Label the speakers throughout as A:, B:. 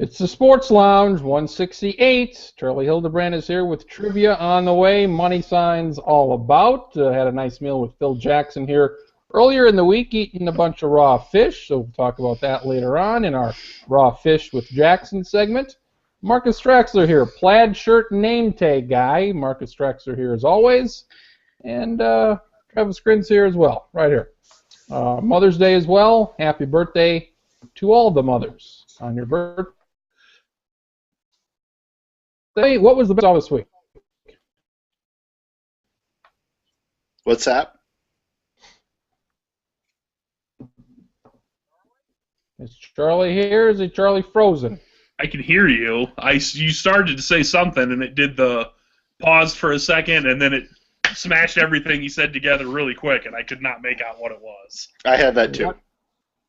A: It's the Sports Lounge, 168. Charlie Hildebrand is here with trivia on the way, money signs all about. Had a nice meal with Phil Jackson here earlier in the week, eating a bunch of raw fish, so we'll talk about that later on in our Raw Fish with Jackson segment. Marcus Straxler here, plaid shirt name tag guy. Marcus Straxler here as always. And Travis Grin's here as well, right here. Mother's Day as well. Happy birthday to all the mothers on your birthday. What was the best of this week?
B: What's that?
A: Is Charlie here? Is it Charlie frozen?
C: I can hear you. You started to say something, and it did the pause for a second, and then it smashed everything you said together really quick, and I could not make out what it was.
B: I had that too.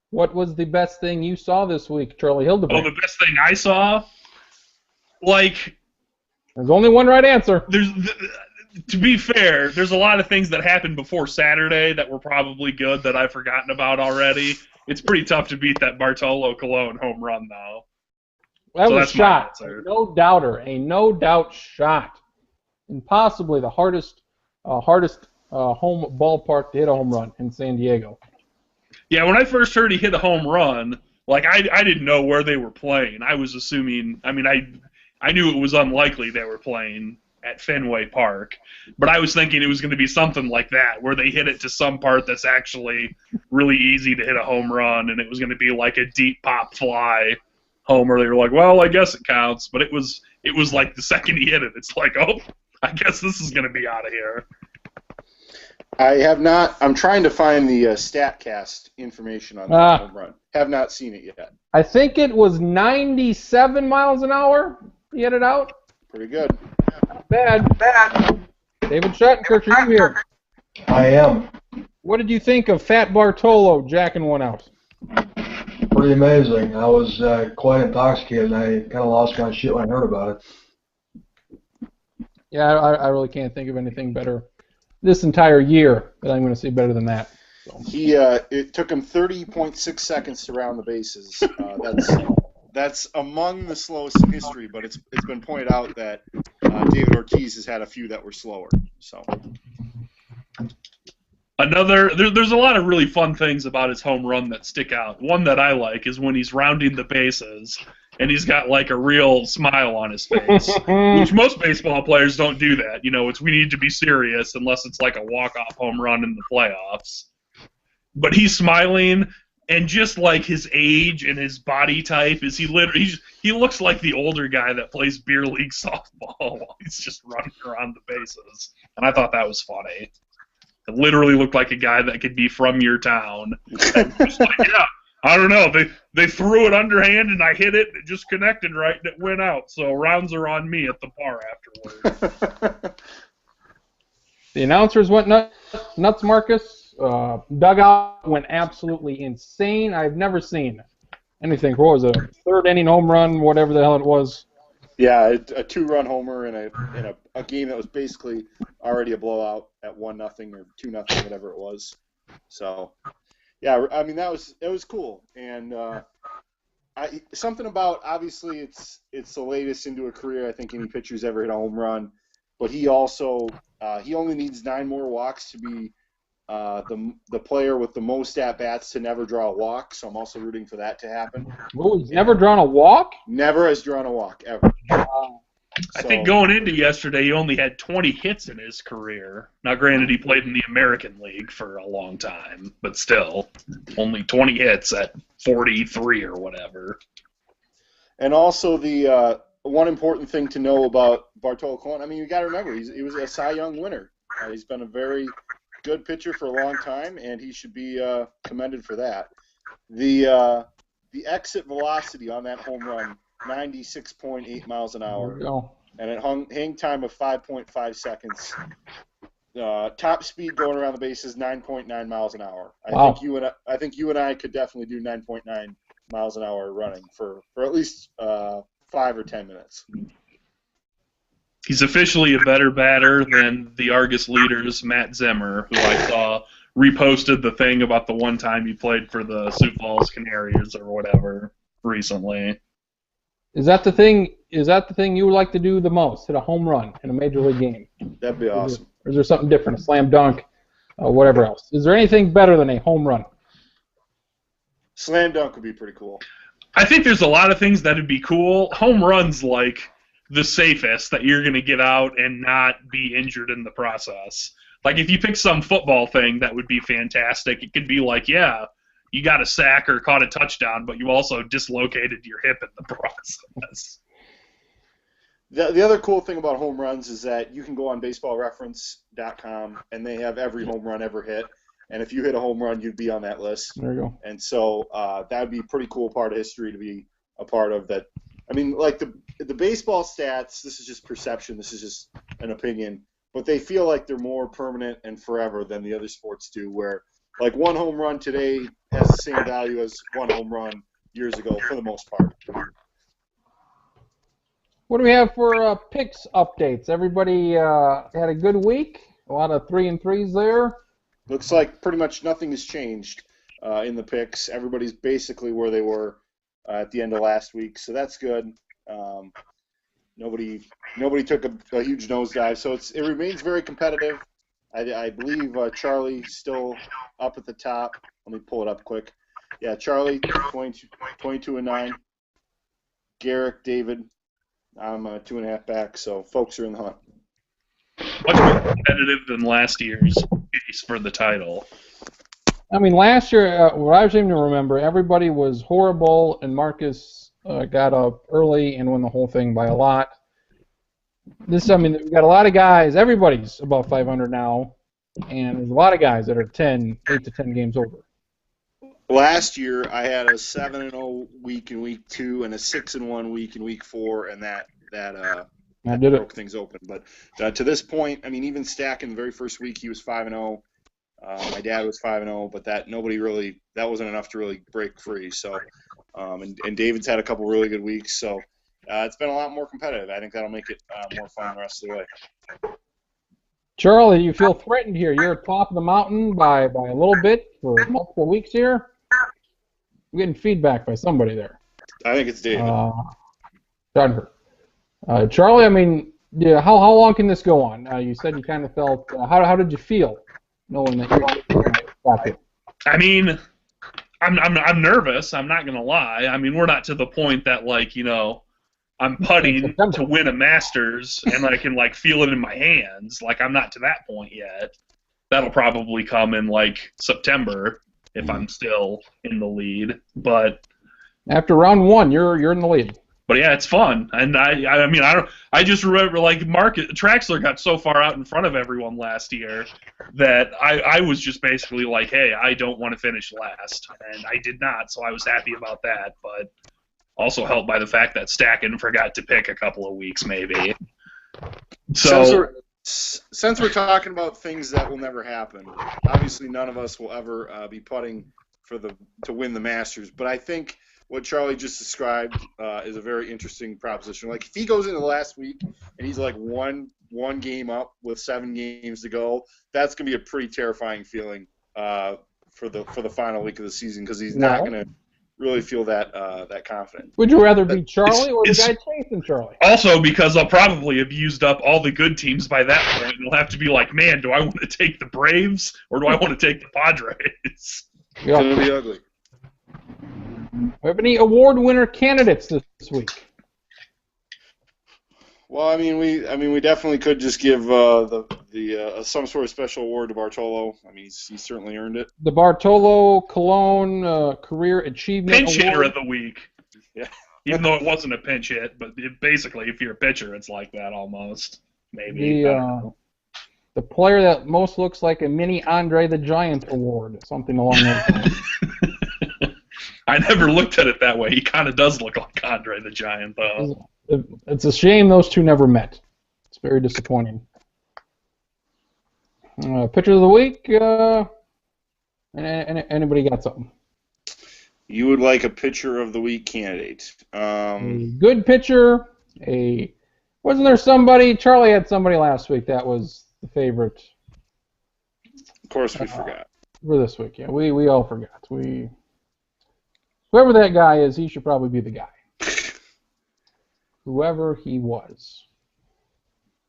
A: What was the best thing you saw this week, Charlie Hildebrand?
C: Oh, the best thing I saw? Like...
A: There's only one right answer.
C: To be fair, there's a lot of things that happened before Saturday that were probably good that I've forgotten about already. It's pretty tough to beat that Bartolo Colon home run, though.
A: That was a shot. No doubter. A no-doubt shot. And possibly the hardest home ballpark to hit a home run in San Diego.
C: Yeah, when I first heard he hit a home run, like I didn't know where they were playing. I was assuming, I knew it was unlikely they were playing at Fenway Park, but I was thinking it was going to be something like that, where they hit it to some part that's actually really easy to hit a home run, and it was going to be like a deep pop fly homer. They were like, well, I guess it counts, but it was like the second he hit it, it's like, oh, I guess this is going to be out of here.
B: I have not. I'm trying to find the StatCast information on that home run. Have not seen it yet.
A: I think it was 97 miles an hour. He hit it out.
B: Pretty good.
A: Not bad. David Shattenkirk, are you here?
D: I am.
A: What did you think of Fat Bartolo jacking one out?
D: Pretty amazing. I was quite intoxicated. I kind of lost my shit when I heard about it.
A: Yeah, I really can't think of anything better this entire year that I'm going to see better than that. So.
B: It took him 30.6 seconds to round the bases. That's among the slowest in history, but it's been pointed out that David Ortiz has had a few that were slower. So
C: there's a lot of really fun things about his home run that stick out. One that I like is when he's rounding the bases and he's got like a real smile on his face, which most baseball players don't do that. You know, we need to be serious unless it's like a walk-off home run in the playoffs. But he's smiling. And just like his age and his body type, he looks like the older guy that plays beer league softball while he's just running around the bases. And I thought that was funny. It literally looked like a guy that could be from your town. And just like, yeah, I don't know. They threw it underhand and I hit it. And it just connected right and it went out. So rounds are on me at the bar afterward.
A: The announcers went nuts, Marcus. Dugout went absolutely insane. I've never seen anything. What was it? Third inning home run, whatever the hell it was.
B: Yeah, a 2-run homer in a game that was basically already a blowout at 1-0 or 2-0, whatever it was. So, yeah, I mean it was cool, and something about, obviously it's the latest into a career. I think any pitcher's ever hit a home run, but he also he only needs 9 more walks to be the player with the most at-bats to never draw a walk, so I'm also rooting for that to happen.
A: Oh, he's never drawn a walk?
B: Never has drawn a walk, ever.
C: I think going into yesterday, he only had 20 hits in his career. Now, granted, he played in the American League for a long time, but still, only 20 hits at 43 or whatever.
B: And also the one important thing to know about Bartolo Colon, I mean, you got to remember, he was a Cy Young winner. He's been a very good pitcher for a long time, and he should be commended for that. The exit velocity on that home run, 96.8 miles an hour, and it hang time of 5.5 seconds. Top speed going around the bases, 9.9 miles an hour.
A: Wow.
B: I think you and I could definitely do 9.9 miles an hour running for at least 5 or 10 minutes.
C: He's officially a better batter than the Argus leaders, Matt Zimmer, who I saw reposted the thing about the one time he played for the Sioux Falls Canaries or whatever recently.
A: Is that the thing? Is that the thing you would like to do the most? Hit a home run in a major league game?
B: That'd be awesome.
A: Or is there something different? A slam dunk, whatever else? Is there anything better than a home run?
B: Slam dunk would be pretty cool.
C: I think there's a lot of things that would be cool. Home run's like the safest that you're going to get out and not be injured in the process. Like if you pick some football thing, that would be fantastic. It could be like, yeah, you got a sack or caught a touchdown, but you also dislocated your hip in the process.
B: The other cool thing about home runs is that you can go on baseballreference.com and they have every home run ever hit. And if you hit a home run, you'd be on that list.
A: There you go.
B: And so that would be a pretty cool part of history to be a part of. That, I mean, like the baseball stats, this is just perception, this is just an opinion, but they feel like they're more permanent and forever than the other sports do, where like one home run today has the same value as one home run years ago for the most part.
A: What do we have for picks updates? Everybody had a good week. A lot of 3-3s there.
B: Looks like pretty much nothing has changed in the picks. Everybody's basically where they were at the end of last week, so that's good. Nobody took a huge nosedive, so it remains very competitive. I believe Charlie's still up at the top. Let me pull it up quick. Yeah, Charlie, 22-9. Garrick, David, I'm 2.5 back, so folks are in the hunt.
C: Much more competitive than last year's case for the title.
A: I mean, last year, what I seem to remember, everybody was horrible, and Marcus got up early and won the whole thing by a lot. I mean, we've got a lot of guys. Everybody's above 500 now, and there's a lot of guys that are 8 to 10 games over.
B: Last year, I had a 7-0 week in week 2 and a 6-1 week in week 4, and that broke things open. But to this point, I mean, even Stack in the very first week, he was 5-0. My dad was 5-0, but that wasn't enough to really break free. So, and David's had a couple really good weeks. So, it's been a lot more competitive. I think that'll make it more fun the rest of the way.
A: Charlie, you feel threatened here. You're at top of the mountain by a little bit for multiple weeks here. I'm getting feedback by somebody there.
B: I think it's David.
A: Charlie, I mean, yeah, how long can this go on? You said you kind of felt. How did you feel knowing that you got it?
C: I mean, I'm nervous. I'm not gonna lie. I mean, we're not to the point that I'm putting to win a Masters and I can feel it in my hands. I'm not to that point yet. That'll probably come in September if I'm still in the lead. But
A: after round 1, you're in the lead.
C: But yeah, it's fun, and I just remember Traxler got so far out in front of everyone last year that I was just basically hey, I don't want to finish last, and I did not, so I was happy about that. But also helped by the fact that Stacken forgot to pick a couple of weeks maybe. So
B: since we're talking about things that will never happen, obviously none of us will ever be putting to win the Masters, but I think what Charlie just described is a very interesting proposition. If he goes into the last week and he's one game up with 7 games to go, that's going to be a pretty terrifying feeling for the final week of the season because he's not going to really feel that confident.
A: Would you rather be Charlie or the guy chasing Charlie?
C: Also, because I'll probably have used up all the good teams by that point, and it'll have to be man, do I want to take the Braves or do I want to take the Padres?
B: It's going to be ugly.
A: Do we have any award winner candidates this week?
B: Well, I mean, we definitely could just give some sort of special award to Bartolo. I mean, he's certainly earned it.
A: The Bartolo Colon Career Achievement
C: Pinch
A: Award.
C: hitter of the week.
B: Yeah.
C: Even though it wasn't a pinch hit, but basically, if you're a pitcher, it's like that almost. Maybe.
A: The player that most looks like a mini Andre the Giant Award, something along those lines.
C: I never looked at it that way. He kind of does look like Andre the Giant, though.
A: It's a shame those two never met. It's very disappointing. Pitcher of the week. Anybody got something?
B: You would like a pitcher of the week candidate?
A: A good pitcher. Wasn't there somebody? Charlie had somebody last week that was the favorite.
B: Of course, we forgot.
A: For this week, yeah, we all forgot. Whoever that guy is, he should probably be the guy. whoever he was.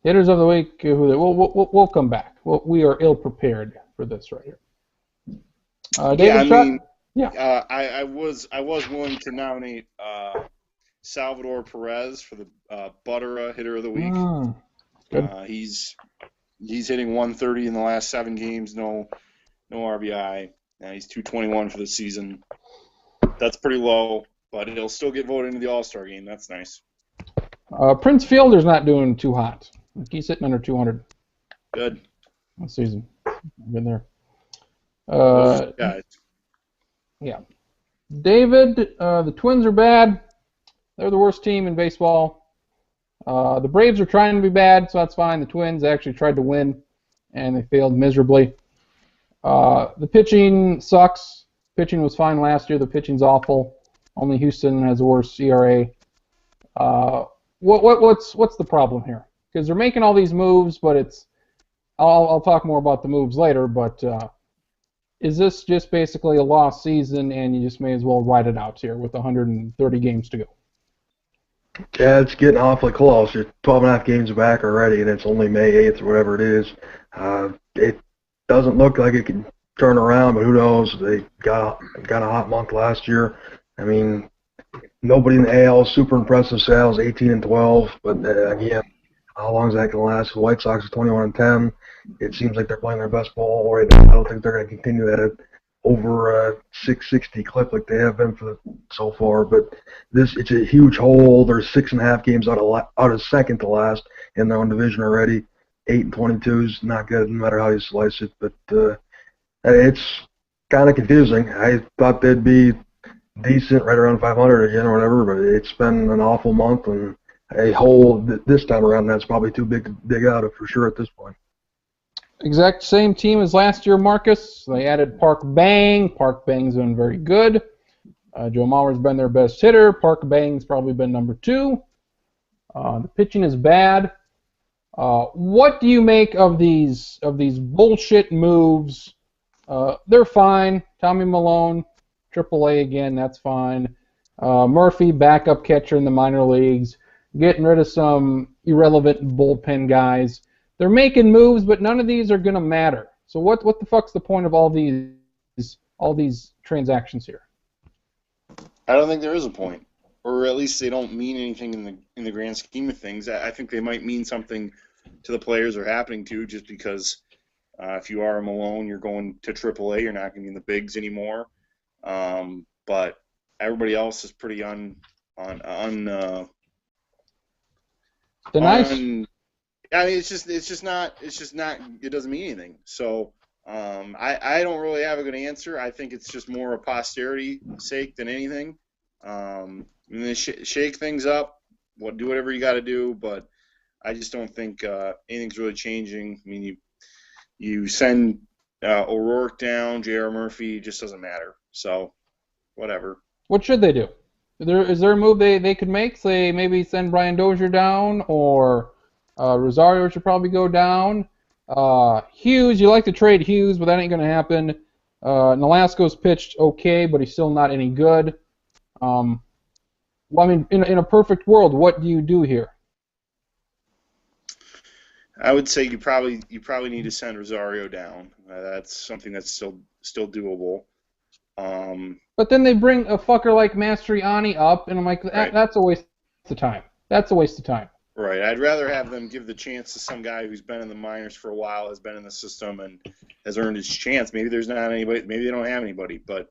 A: Hitters of the week. We'll come back. We are ill prepared for this right here. David Shutt? Yeah.
B: I was willing to nominate Salvador Perez for the Buttera hitter of the week.
A: Good.
B: He's hitting 130 in the last 7 games. No RBI. He's 221 for the season. That's pretty low, but he'll still get voted into the All-Star game. That's nice.
A: Prince Fielder's not doing too hot. He's hitting under 200.
B: Good.
A: This season. Been there.
B: Guys.
A: Yeah. David, the Twins are bad. They're the worst team in baseball. The Braves are trying to be bad, so that's fine. The Twins actually tried to win, and they failed miserably. The pitching sucks. Pitching was fine last year. The pitching's awful. Only Houston has a worse ERA. What's the problem here? Because they're making all these moves, but it's. I'll talk more about the moves later, but is this just basically a lost season, and you just may as well ride it out here with 130 games to go?
D: Yeah, it's getting awfully close. You're 12 and a half games back already, and it's only May 8th or whatever it is. It doesn't look like it can turn around, but who knows? They got a hot month last year. I mean, nobody in the AL is super impressive sales, 18 and 12, but again, how long is that going to last? The White Sox are 21 and 10. It seems like they're playing their best ball right now. I don't think they're going to continue that at over a 660 clip like they have been so far. But it's a huge hole. There's 6.5 games out of second to last in their own division already. 8 and 22 is not good, no matter how you slice it. But it's kind of confusing. I thought they'd be decent, right around 500 again or whatever. But it's been an awful month, and a hole this time around that's probably too big to dig out of for sure at this point.
A: Exact same team as last year, Marcus. They added Park Bang. Park Bang's been very good. Joe Mauer's been their best hitter. Park Bang's probably been number 2. The pitching is bad. What do you make of these bullshit moves? They're fine. Tommy Milone, AAA again, that's fine. Murphy, backup catcher in the minor leagues. Getting rid of some irrelevant bullpen guys. They're making moves, but none of these are going to matter. So what the fuck's the point of all these transactions here?
B: I don't think there is a point, or at least they don't mean anything in the grand scheme of things. I think they might mean something to the players they're happening to, just because if you are a Malone, you're going to AAA. You're not going to be in the bigs anymore. But everybody else is pretty I mean, it's just not. It doesn't mean anything. So I don't really have a good answer. I think it's just more a posterity sake than anything. And then shake things up. Do whatever you got to do, but I just don't think anything's really changing. I mean, you send O'Rourke down, J.R. Murphy, just doesn't matter. So whatever.
A: What should they do? Is there a move they could make? Say maybe send Brian Dozier down, or Rosario should probably go down. Hughes, you like to trade Hughes, but that ain't going to happen. Nolasco's pitched okay, but he's still not any good. Well, I mean, in a perfect world, what do you do here?
B: I would say you probably need to send Rosario down. That's something that's still doable.
A: But then they bring a fucker like Mastriani up, and I'm like, that's a waste of time. That's a waste of time.
B: Right. I'd rather have them give the chance to some guy who's been in the minors for a while, has been in the system, and has earned his chance. Maybe there's not anybody. Maybe they don't have anybody, but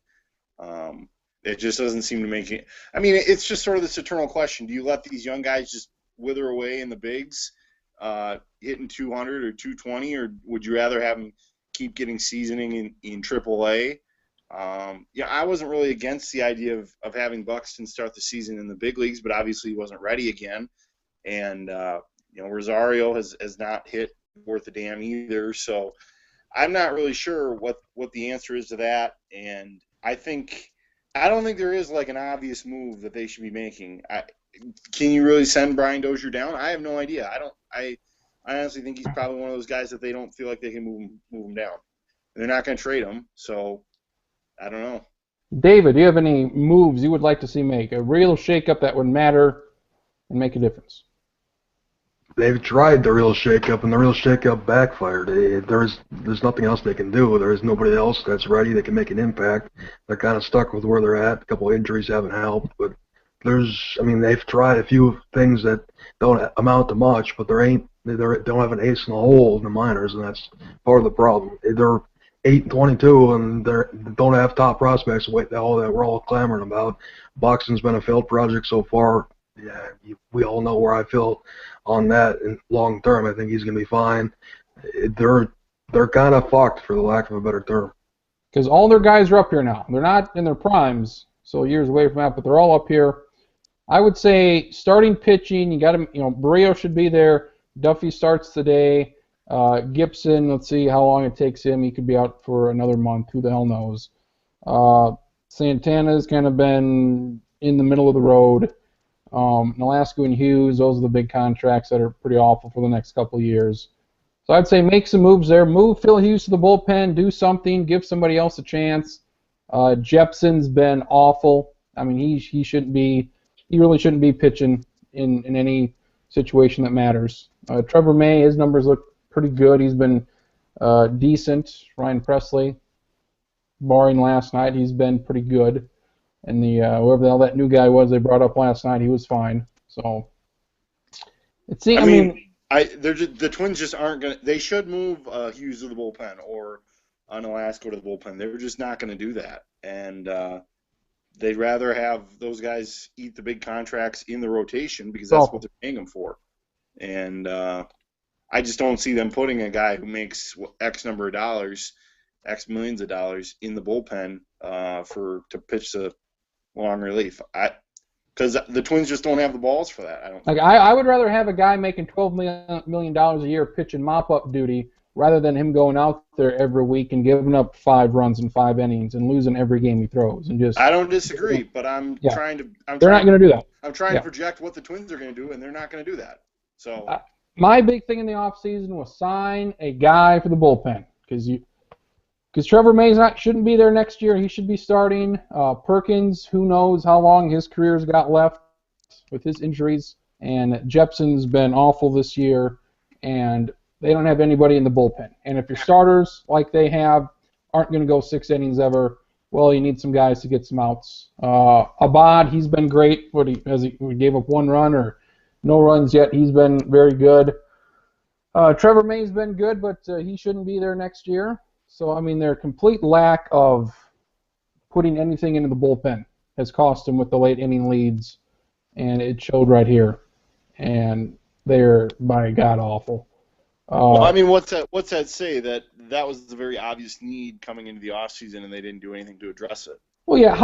B: it just doesn't seem to make it. I mean, it's just sort of this eternal question: do you let these young guys just wither away in the bigs, hitting 200 or 220, or would you rather have them keep getting seasoning in AAA? I wasn't really against the idea of having Buxton start the season in the big leagues, but obviously he wasn't ready again. And, Rosario has not hit worth a damn either. So I'm not really sure what the answer is to that. And I don't think there is like an obvious move that they should be making. Can you really send Brian Dozier down? I have no idea. I honestly think he's probably one of those guys that they don't feel like they can move him down. And they're not going to trade him. So I don't know. David,
A: do you have any moves you would like to see make? A real shakeup that would matter and make a difference.
D: They've tried the real shakeup, and the real shakeup backfired. There's nothing else they can do. There's nobody else that's ready that can make an impact. They're kind of stuck with where they're at. A couple of injuries haven't helped, but they've tried a few things that don't amount to much, but they don't have an ace in the hole in the minors, and that's part of the problem. They're 8-22, and they don't have top prospects. All that we're all clamoring about. Buxton's been a failed project so far. Yeah, we all know where I feel on that. In long term, I think he's going to be fine. They're kind of fucked, for the lack of a better term.
A: Because all their guys are up here now. They're not in their primes, so years away from that, but they're all up here. I would say starting pitching, you got to, Barrio should be there. Duffy starts today. Gibson, let's see how long it takes him. He could be out for another month. Who the hell knows? Santana's kind of been in the middle of the road. Nolasco and Hughes, those are the big contracts that are pretty awful for the next couple of years. So I'd say make some moves there. Move Phil Hughes to the bullpen. Do something. Give somebody else a chance. Jepson's been awful. I mean, he shouldn't be. He really shouldn't be pitching in any situation that matters. Trevor May, his numbers look pretty good. He's been decent. Ryan Presley, barring last night, he's been pretty good. And whoever the hell that new guy was they brought up last night, he was fine. So it seems.
B: The Twins just aren't gonna. They should move Hughes to the bullpen or Nolasco to the bullpen. They're just not going to do that, and they'd rather have those guys eat the big contracts in the rotation because that's what they're paying them for. And I just don't see them putting a guy who makes X number of dollars, X millions of dollars in the bullpen to pitch the long relief. Because the Twins just don't have the balls for that.
A: I would rather have a guy making $12 million a year pitching mop-up duty rather than him going out there every week and giving up 5 runs in 5 innings and losing every game he throws.
B: I don't disagree, but they're
A: not going to do that.
B: I'm trying to project what the Twins are going to do, and they're not going to do that. So
A: my big thing in the offseason was sign a guy for the bullpen because Trevor May shouldn't be there next year. He should be starting. Perkins, who knows how long his career's got left with his injuries. And Jepson's been awful this year, and they don't have anybody in the bullpen. And if your starters, like they have, aren't going to go 6 innings ever, well, you need some guys to get some outs. Abad, he's been great. He gave up 1 run or no runs yet. He's been very good. Trevor May's been good, but he shouldn't be there next year. So, their complete lack of putting anything into the bullpen has cost them with the late inning leads, and it showed right here. And they're, by God, awful.
B: What's that say? That was the very obvious need coming into the offseason, and they didn't do anything to address it.
A: Well, yeah,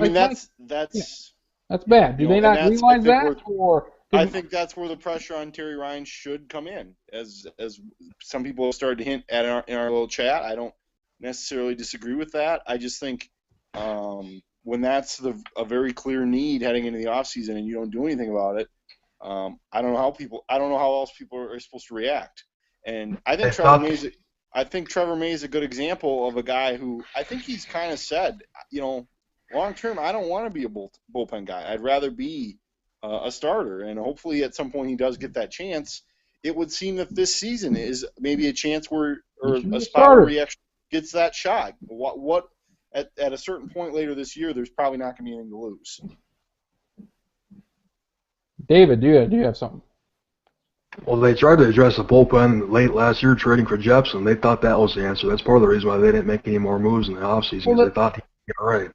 A: that's bad. Do they not realize that?
B: I think that's where the pressure on Terry Ryan should come in, as some people have started to hint at in our little chat. I don't necessarily disagree with that. I just think when that's a very clear need heading into the offseason and you don't do anything about it, I don't know how else people are supposed to react. And I think Trevor May is a good example of a guy who I think he's kind of said, long term, I don't want to be a bullpen guy. I'd rather be a starter, and hopefully at some point he does get that chance. It would seem that this season is maybe a chance or a spot where he actually gets that shot. What at a certain point later this year, there's probably not going to be anything to lose.
A: David, do you have something?
D: Well, they tried to address the bullpen late last year trading for Jepson. They thought that was the answer. That's part of the reason why they didn't make any more moves in the offseason, because they thought he'd get it right.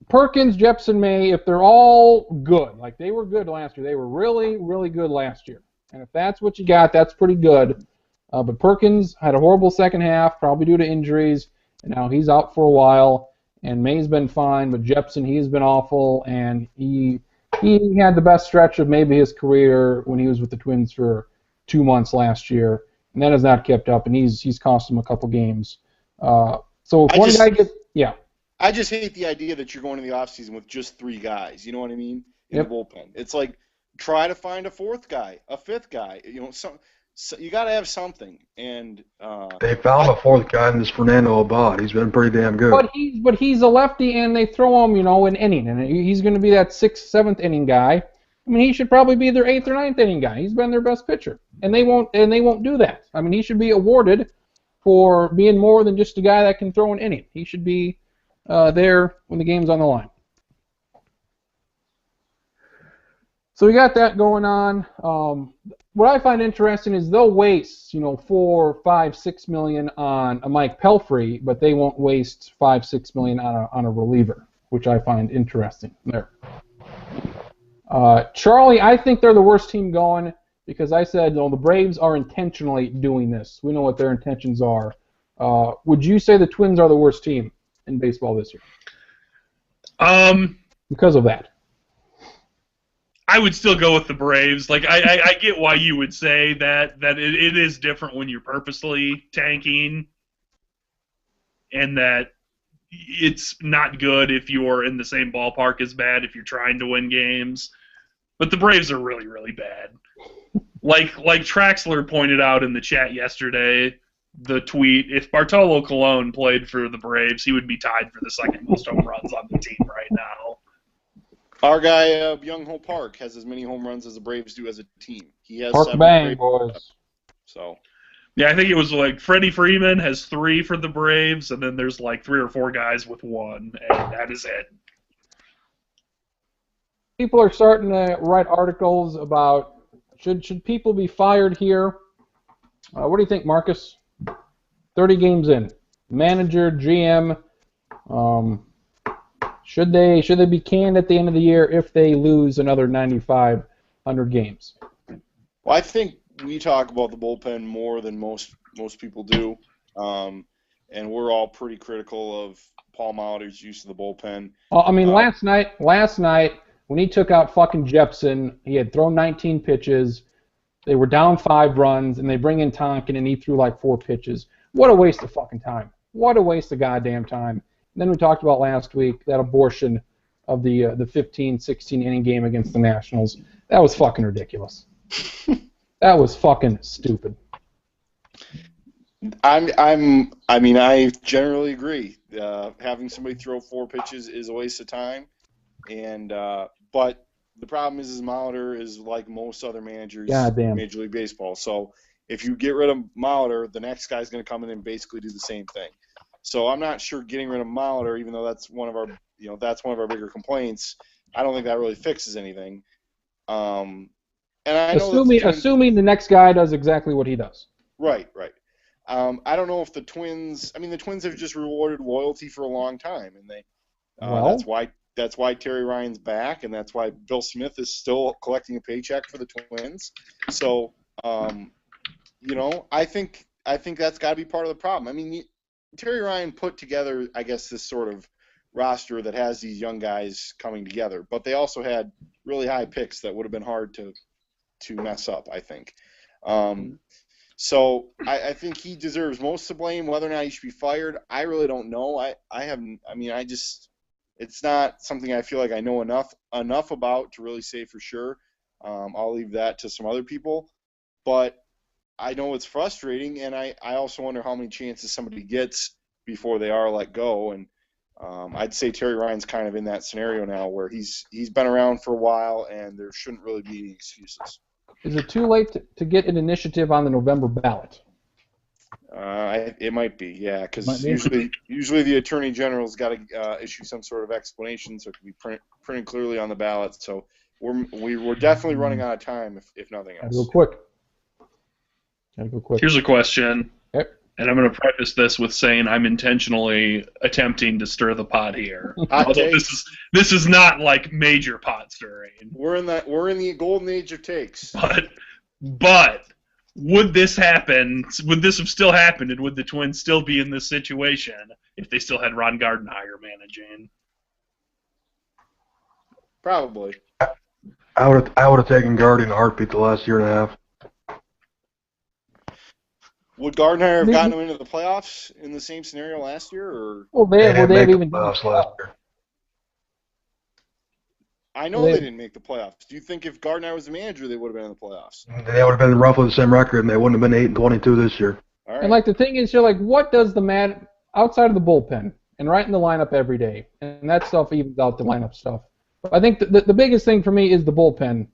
A: Perkins, Jepson, May, if they're all good, like they were good last year, they were really, really good last year. And if that's what you got, that's pretty good. But Perkins had a horrible second half, probably due to injuries, and now he's out for a while. And May's been fine, but Jepson, he's been awful, and he had the best stretch of maybe his career when he was with the Twins for 2 months last year, and that has not kept up, and he's cost him a couple games. So if one guy gets, yeah.
B: I just hate the idea that you're going to the offseason with just 3 guys. You know what I mean? In the bullpen. It's like try to find a 4th guy, a 5th guy. So you got to have something. And
D: they found a 4th guy in this Fernando Abad. He's been pretty damn good.
A: But he's a lefty, and they throw him, an inning, and he's going to be that 6th, 7th inning guy. I mean, he should probably be their 8th or 9th inning guy. He's been their best pitcher, and they won't do that. I mean, he should be awarded for being more than just a guy that can throw an inning. He should be there when the game's on the line. So we got that going on. What I find interesting is they'll waste, $4, $5, $6 million on a Mike Pelfrey, but they won't waste $5, $6 million on a reliever, which I find interesting there. Charlie, I think they're the worst team going because I said the Braves are intentionally doing this. We know what their intentions are. Would you say the Twins are the worst team in baseball this year? Because of that.
C: I would still go with the Braves. Like I get why you would say that it is different when you're purposely tanking, and that it's not good if you're in the same ballpark as bad if you're trying to win games. But the Braves are really, really bad. Like Traxler pointed out in the chat yesterday, the tweet, if Bartolo Colon played for the Braves, he would be tied for the second most home runs on the team right now.
B: Our guy, Byung-Ho Park, has as many home runs as the Braves do as a team. He has
A: Park
B: 7
A: bang, boys.
B: So.
C: Yeah, I think it was like Freddie Freeman has 3 for the Braves, and then there's like 3 or 4 guys with 1, and that is it.
A: People are starting to write articles about should people be fired here. What do you think, Marcus? 30 games in, manager, GM. Should they be canned at the end of the year if they lose another 9,500 games?
B: Well, I think we talk about the bullpen more than most people do, and we're all pretty critical of Paul Molitor's use of the bullpen.
A: Well, I mean, last night when he took out fucking Jepson, he had thrown 19 pitches. They were down 5 runs, and they bring in Tonkin, and he threw like 4 pitches. What a waste of fucking time! What a waste of goddamn time! And then we talked about last week that abortion of the 15, 16 inning game against the Nationals. That was fucking ridiculous. That was fucking stupid.
B: I generally agree. Having somebody throw 4 pitches is a waste of time, and but the problem is Molitor is like most other managers in Major League Baseball. So if you get rid of Molitor, the next guy's going to come in and basically do the same thing. So I'm not sure getting rid of Molitor, even though that's one of our bigger complaints. I don't think that really fixes anything. And I know
A: assuming the next guy does exactly what he does.
B: Right. I don't know if the Twins. I mean, the Twins have just rewarded loyalty for a long time, and that's why Terry Ryan's back, and that's why Bill Smith is still collecting a paycheck for the Twins. So, I think that's got to be part of the problem. I mean, Terry Ryan put together, I guess, this sort of roster that has these young guys coming together, but they also had really high picks that would have been hard to mess up, I think. So I think he deserves most of the blame. Whether or not he should be fired, I really don't know. It's not something I feel like I know enough about to really say for sure. I'll leave that to some other people, but I know it's frustrating, and I also wonder how many chances somebody gets before they are let go. And I'd say Terry Ryan's kind of in that scenario now where he's been around for a while, and there shouldn't really be any excuses.
A: Is it too late to get an initiative on the November ballot?
B: It might be, yeah, because usually the Attorney General's got to issue some sort of explanation so it can be printed clearly on the ballot. So we're definitely running out of time, if nothing else.
A: Gotta go quick.
C: Here's a question,
A: Yep.
C: and I'm going to preface this with saying I'm intentionally attempting to stir the pot here.
B: Although
C: this is not like major pot stirring.
B: We're in the golden age of takes.
C: But would this happen? Would this have still happened, and would the Twins still be in this situation if they still had Ron Gardenhire managing?
B: Probably.
D: I would have taken Gardy in a heartbeat the last year and a half.
B: Would Gardenhire have gotten them into the playoffs in the same scenario last year, or?
A: Well, they have even done
D: playoffs last year.
B: I know they didn't make the playoffs. Do you think if Gardenhire was the manager, they would have been in the playoffs?
D: They would have been roughly the same record, and they wouldn't have been 8-22 this year.
B: All right.
A: And like the thing is, you're like, what does the man outside of the bullpen and right in the lineup every day, and that stuff evens out the lineup stuff. I think the biggest thing for me is the bullpen,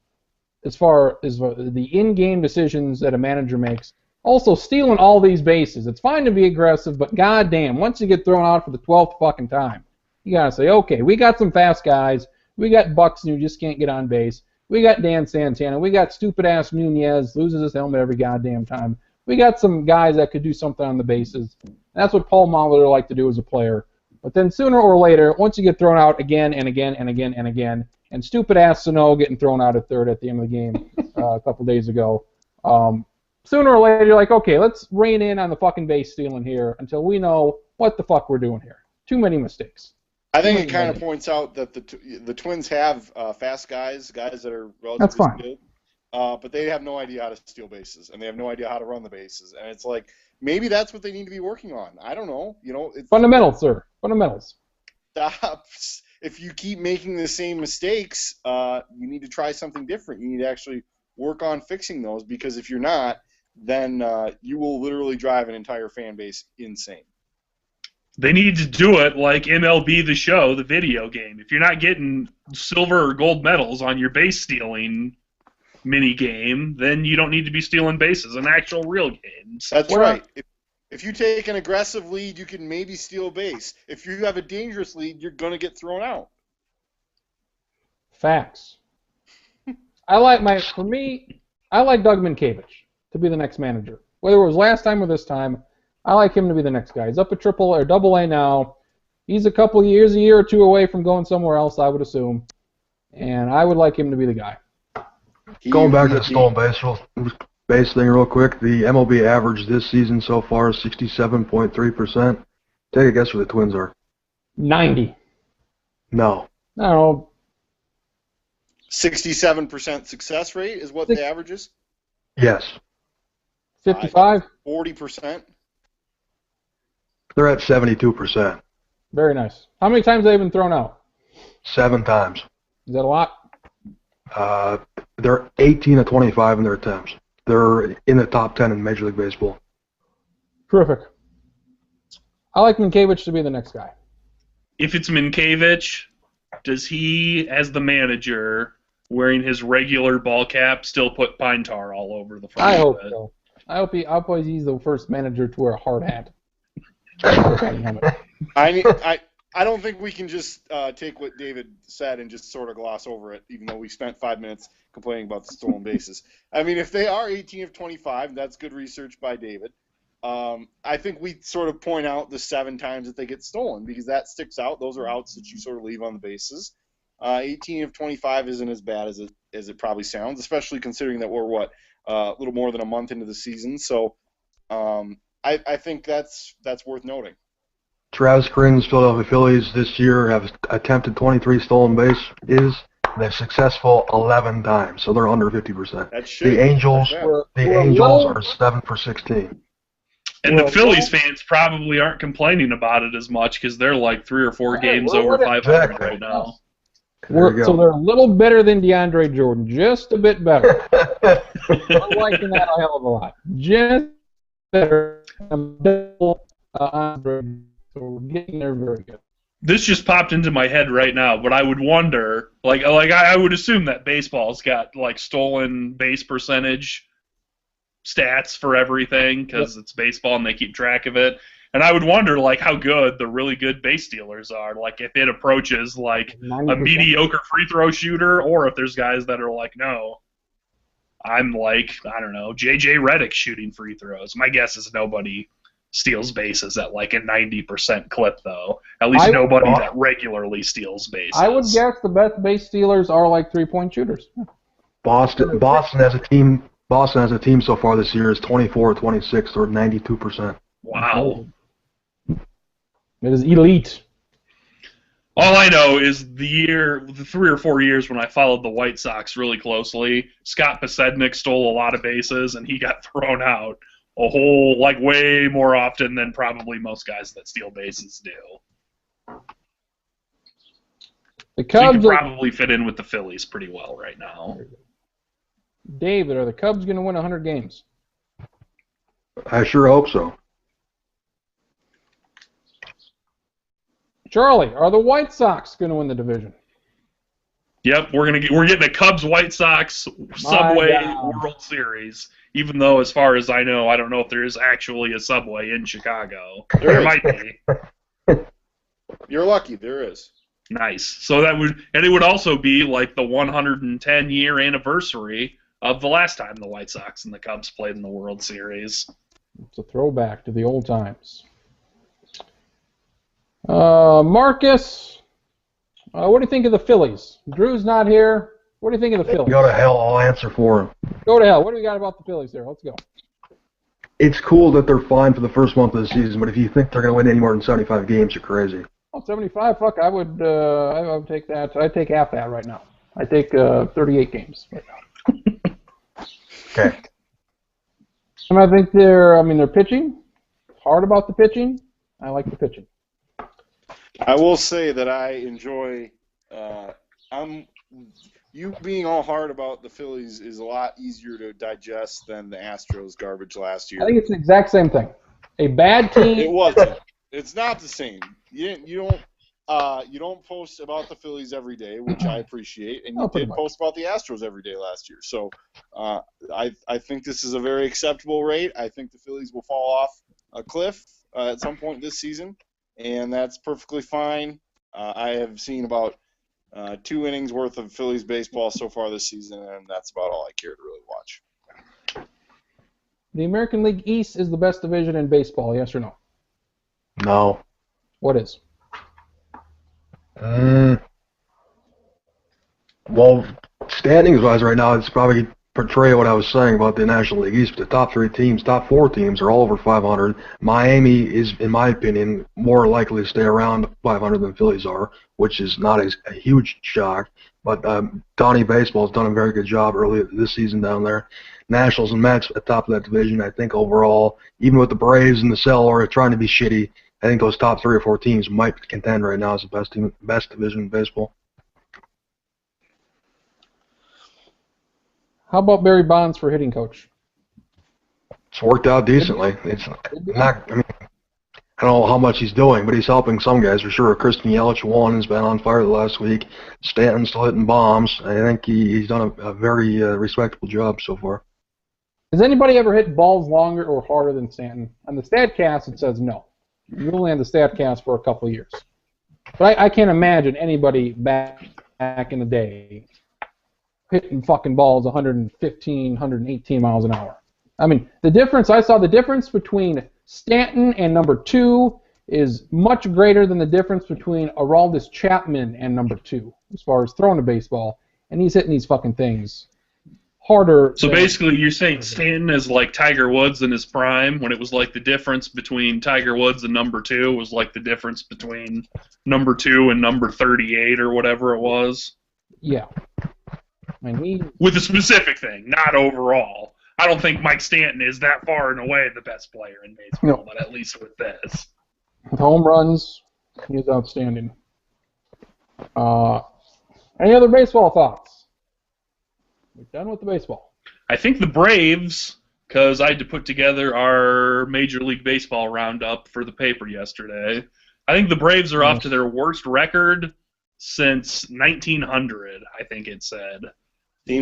A: as far as the in-game decisions that a manager makes. Also, stealing all these bases. It's fine to be aggressive, but goddamn, once you get thrown out for the 12th fucking time, you gotta say, okay, we got some fast guys. We got Buxton who just can't get on base. We got Dan Santana. We got stupid-ass Nunez, loses his helmet every goddamn time. We got some guys that could do something on the bases. And that's what Paul Molitor liked to do as a player. But then sooner or later, once you get thrown out again and again and again and again, and stupid-ass Sano getting thrown out at third at the end of the game a couple days ago, sooner or later you're like, okay, let's rein in on the fucking base stealing here until we know what the fuck we're doing here. Too many mistakes.
B: I think it kind of points out that the Twins have fast guys that are relatively skilled, but they have no idea how to steal bases, and they have no idea how to run the bases. And it's like, maybe that's what they need to be working on. I don't know. It's
A: fundamentals, sir. Fundamentals.
B: Stops. If you keep making the same mistakes, you need to try something different. You need to actually work on fixing those, because if you're not, then you will literally drive an entire fan base insane.
C: They need to do it like MLB The Show, the video game. If you're not getting silver or gold medals on your base stealing mini game, then you don't need to be stealing bases in actual real games.
B: That's right. If you take an aggressive lead, you can maybe steal a base. If you have a dangerous lead, you're going to get thrown out.
A: Facts. I like Doug Mientkiewicz to be the next manager. Whether it was last time or this time, I like him to be the next guy. He's up at Triple or Double A now. He's a year or two away from going somewhere else, I would assume. And I would like him to be the guy.
D: Going back to the stolen base thing real quick, the MLB average this season so far is 67.3%. Take a guess what the Twins are.
A: 90.
D: No.
A: I don't know.
B: 67% success rate is what the average is?
D: Yes.
A: 55?
B: 40%.
D: They're at 72%.
A: Very nice. How many times have they been thrown out?
D: 7 times.
A: Is that a lot?
D: They're 18 of 25 in their attempts. They're in the top 10 in Major League Baseball.
A: Terrific. I like Mientkiewicz to be the next guy.
C: If it's Mientkiewicz, does he, as the manager, wearing his regular ball cap, still put pine tar all over the front?
A: I hope so. I hope he's the first manager to wear a hard hat.
B: I don't think we can just take what David said and just sort of gloss over it, even though we spent 5 minutes complaining about the stolen bases. I mean, if they are 18 of 25, that's good research by David. I think we sort of point out the 7 times that they get stolen, because that sticks out. Those are outs that you sort of leave on the bases. 18 of 25 isn't as bad as it probably sounds, especially considering that we're, a little more than a month into the season. So I think that's worth noting.
D: Travis Kring's Philadelphia Phillies this year have attempted 23 stolen bases. They're successful 11 times, so they're under 50%. The Angels are 7 for 16.
C: And the Phillies fans probably aren't complaining about it as much because they're like 3 or 4 games over 500 right now.
A: So they're a little better than DeAndre Jordan, just a bit better. I'm liking that a hell of a lot. Just better. So we're getting there very good.
C: This just popped into my head right now, but I would wonder, I would assume that baseball's got like stolen base percentage stats for everything because it's baseball and they keep track of it. And I would wonder like how good the really good base stealers are, like if it approaches like 90%. A mediocre free throw shooter, or if there's guys that are like, no, I'm like, I don't know, JJ Redick shooting free throws. My guess is nobody steals bases at like a 90% clip, though. At least nobody that regularly steals bases.
A: I would guess the best base stealers are like 3-point shooters.
D: Boston as a team so far this year is 24-26, or 92%.
C: Wow.
A: It is elite.
C: All I know is the 3 or 4 years when I followed the White Sox really closely, Scott Pasednik stole a lot of bases and he got thrown out a whole, like, way more often than probably most guys that steal bases do.
A: The Cubs
C: so you can probably fit in with the Phillies pretty well right now.
A: David, are the Cubs going to win 100 games?
D: I sure hope so.
A: Charlie, are the White Sox going to win the division?
C: Yep, we're getting a Cubs White Sox Subway World Series. Even though, as far as I know, I don't know if there is actually a Subway in Chicago. There might be.
B: You're lucky. There is.
C: Nice. So it would also be like the 110-year anniversary of the last time the White Sox and the Cubs played in the World Series.
A: It's a throwback to the old times. Marcus, what do you think of the Phillies? Drew's not here. What do you think of the Phillies?
D: Go to hell, I'll answer for him.
A: Go to hell. What do we got about the Phillies there? Let's go.
D: It's cool that they're fine for the first month of the season, but if you think they're going to win any more than 75 games, you're crazy.
A: Oh, 75? Fuck, I would take that. I'd take half that right now. I'd take 38 games right now.
D: Okay.
A: And I think they're pitching. Hard about the pitching. I like the pitching.
B: I will say that I enjoy. You being all hard about the Phillies is a lot easier to digest than the Astros garbage last year.
A: I think it's the exact same thing. A bad team.
B: It wasn't. It's not the same. You don't post about the Phillies every day, which I appreciate, and you did post about the Astros every day last year. So I think this is a very acceptable rate. I think the Phillies will fall off a cliff at some point this season, and that's perfectly fine. I have seen about 2 innings worth of Phillies baseball so far this season, and that's about all I care to really watch.
A: The American League East is the best division in baseball, yes or no?
D: No.
A: What is?
D: Well, standings-wise right now, it's probably portray what I was saying about the National League East. The top 4 teams are all over 500. Miami is, in my opinion, more likely to stay around 500 than Phillies are, which is not a huge shock. But Donnie Baseball has done a very good job early this season down there. Nationals and Mets at the top of that division, I think overall, even with the Braves and the Cellar trying to be shitty, I think those top 3 or 4 teams might contend right now as the best division in baseball.
A: How about Barry Bonds for hitting coach?
D: It's worked out decently. It's not. I mean, I don't know how much he's doing, but he's helping some guys for sure. Christian Yelich won, has been on fire the last week. Stanton's still hitting bombs. I think he's done a very respectable job so far.
A: Has anybody ever hit balls longer or harder than Stanton? On the StatCast, it says no. You only had the StatCast for a couple of years. But I can't imagine anybody back in the day hitting fucking balls 115, 118 miles an hour. I mean, I saw the difference between Stanton and number 2 is much greater than the difference between Aroldis Chapman and number 2 as far as throwing a baseball, and he's hitting these fucking things harder.
C: So basically you're saying Stanton is like Tiger Woods in his prime, when it was like the difference between Tiger Woods and number 2 was like the difference between number 2 and number 38 or whatever it was?
A: Yeah. I mean,
C: with a specific thing, not overall. I don't think Mike Stanton is that far and away the best player in baseball, but at least with this.
A: With home runs, he's outstanding. Any other baseball thoughts? We're done with the baseball.
C: I think the Braves, because I had to put together our Major League Baseball roundup for the paper yesterday, I think the Braves are off to their worst record since 1900, I think it said.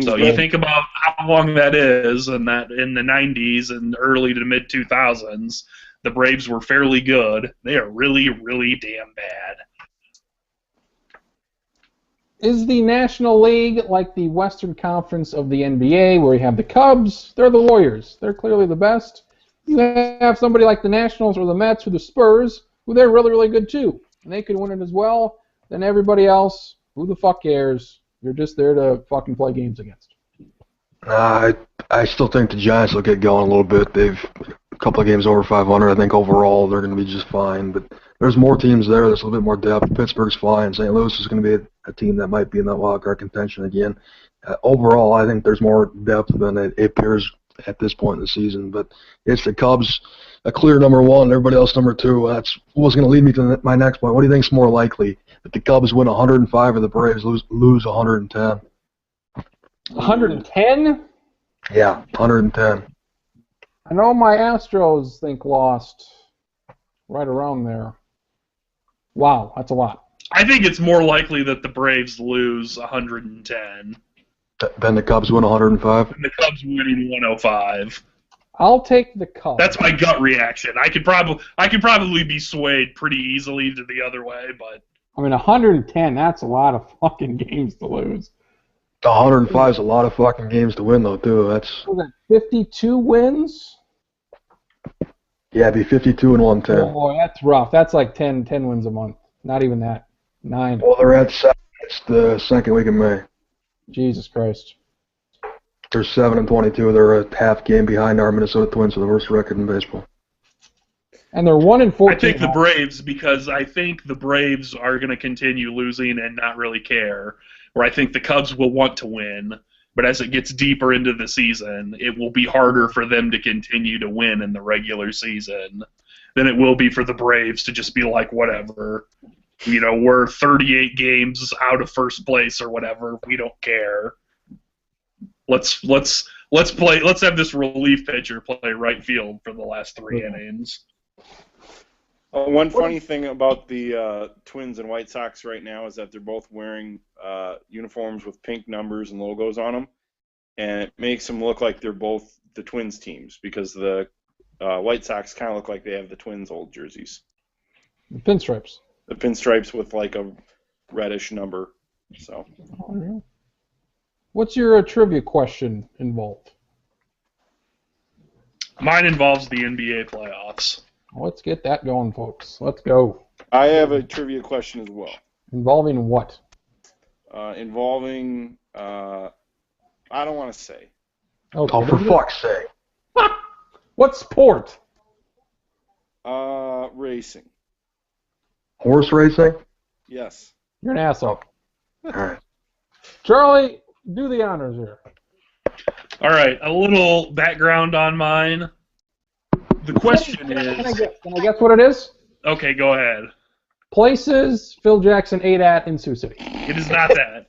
C: So you think about how long that is, and that in the 90s and early to mid 2000s, the Braves were fairly good. They are really, really damn bad.
A: Is the National League like the Western Conference of the NBA, where you have the Cubs? They're the Warriors. They're clearly the best. You have somebody like the Nationals or the Mets or the Spurs, who they're really, really good too. And they could win it as well. Then everybody else, who the fuck cares? You're just there to fucking play games against.
D: I still think the Giants will get going a little bit. They've a couple of games over 500. I think overall they're going to be just fine. But there's more teams there. There's a little bit more depth. Pittsburgh's fine. St. Louis is going to be a team that might be in that wild card contention again. Overall, I think there's more depth than it appears at this point in the season. But it's the Cubs, a clear number 1, everybody else number 2. That's what's going to lead me to my next point. What do you think's more likely? That the Cubs win 105 or the Braves lose 110?
A: 110?
D: Yeah, 110.
A: I know my Astros think lost right around there. Wow, that's a lot.
C: I think it's more likely that the Braves lose 110
D: Then the Cubs win 105.
C: and the Cubs winning 105.
A: I'll take the Cubs.
C: That's my gut reaction. I could probably be swayed pretty easily to the other way, but
A: I mean, 110, that's a lot of fucking games to lose.
D: 105 is a lot of fucking games to win, though, too. That's
A: Was that 52 wins?
D: yeah, it'd be 52 and 110.
A: Oh, boy, that's rough. That's like 10 wins a month. Not even that. 9.
D: Well, they're at 7. It's the second week of May.
A: Jesus Christ.
D: They're 7 and 22. They're a half game behind our Minnesota Twins for the worst record in baseball.
A: And they're 1 and 14.
C: I think the Braves, because I think the Braves are going to continue losing and not really care, where I think the Cubs will want to win, but as it gets deeper into the season, it will be harder for them to continue to win in the regular season than it will be for the Braves to just be like, whatever, you know, we're 38 games out of first place or whatever, we don't care. Let's have this relief pitcher play right field for the last 3 innings.
B: One funny thing about the Twins and White Sox right now is that they're both wearing uniforms with pink numbers and logos on them, and it makes them look like they're both the Twins teams because the White Sox kind of look like they have the Twins' old jerseys.
A: The pinstripes.
B: The pinstripes with like a reddish number. So.
A: What's your trivia question involved?
C: Mine involves the NBA playoffs.
A: Let's get that going, folks. Let's go.
B: I have a trivia question as well.
A: Involving what?
B: Involving, I don't want to say.
A: Okay.
D: Oh, for fuck's sake.
A: What sport?
B: Racing.
D: Horse racing?
B: Yes.
A: You're an asshole.
D: All right.
A: Charlie, do the honors here.
C: All right, a little background on mine. The question
A: Can I
C: is...
A: guess what it is?
C: Okay, go ahead.
A: Places Phil Jackson ate at in Sioux City.
C: It is not that,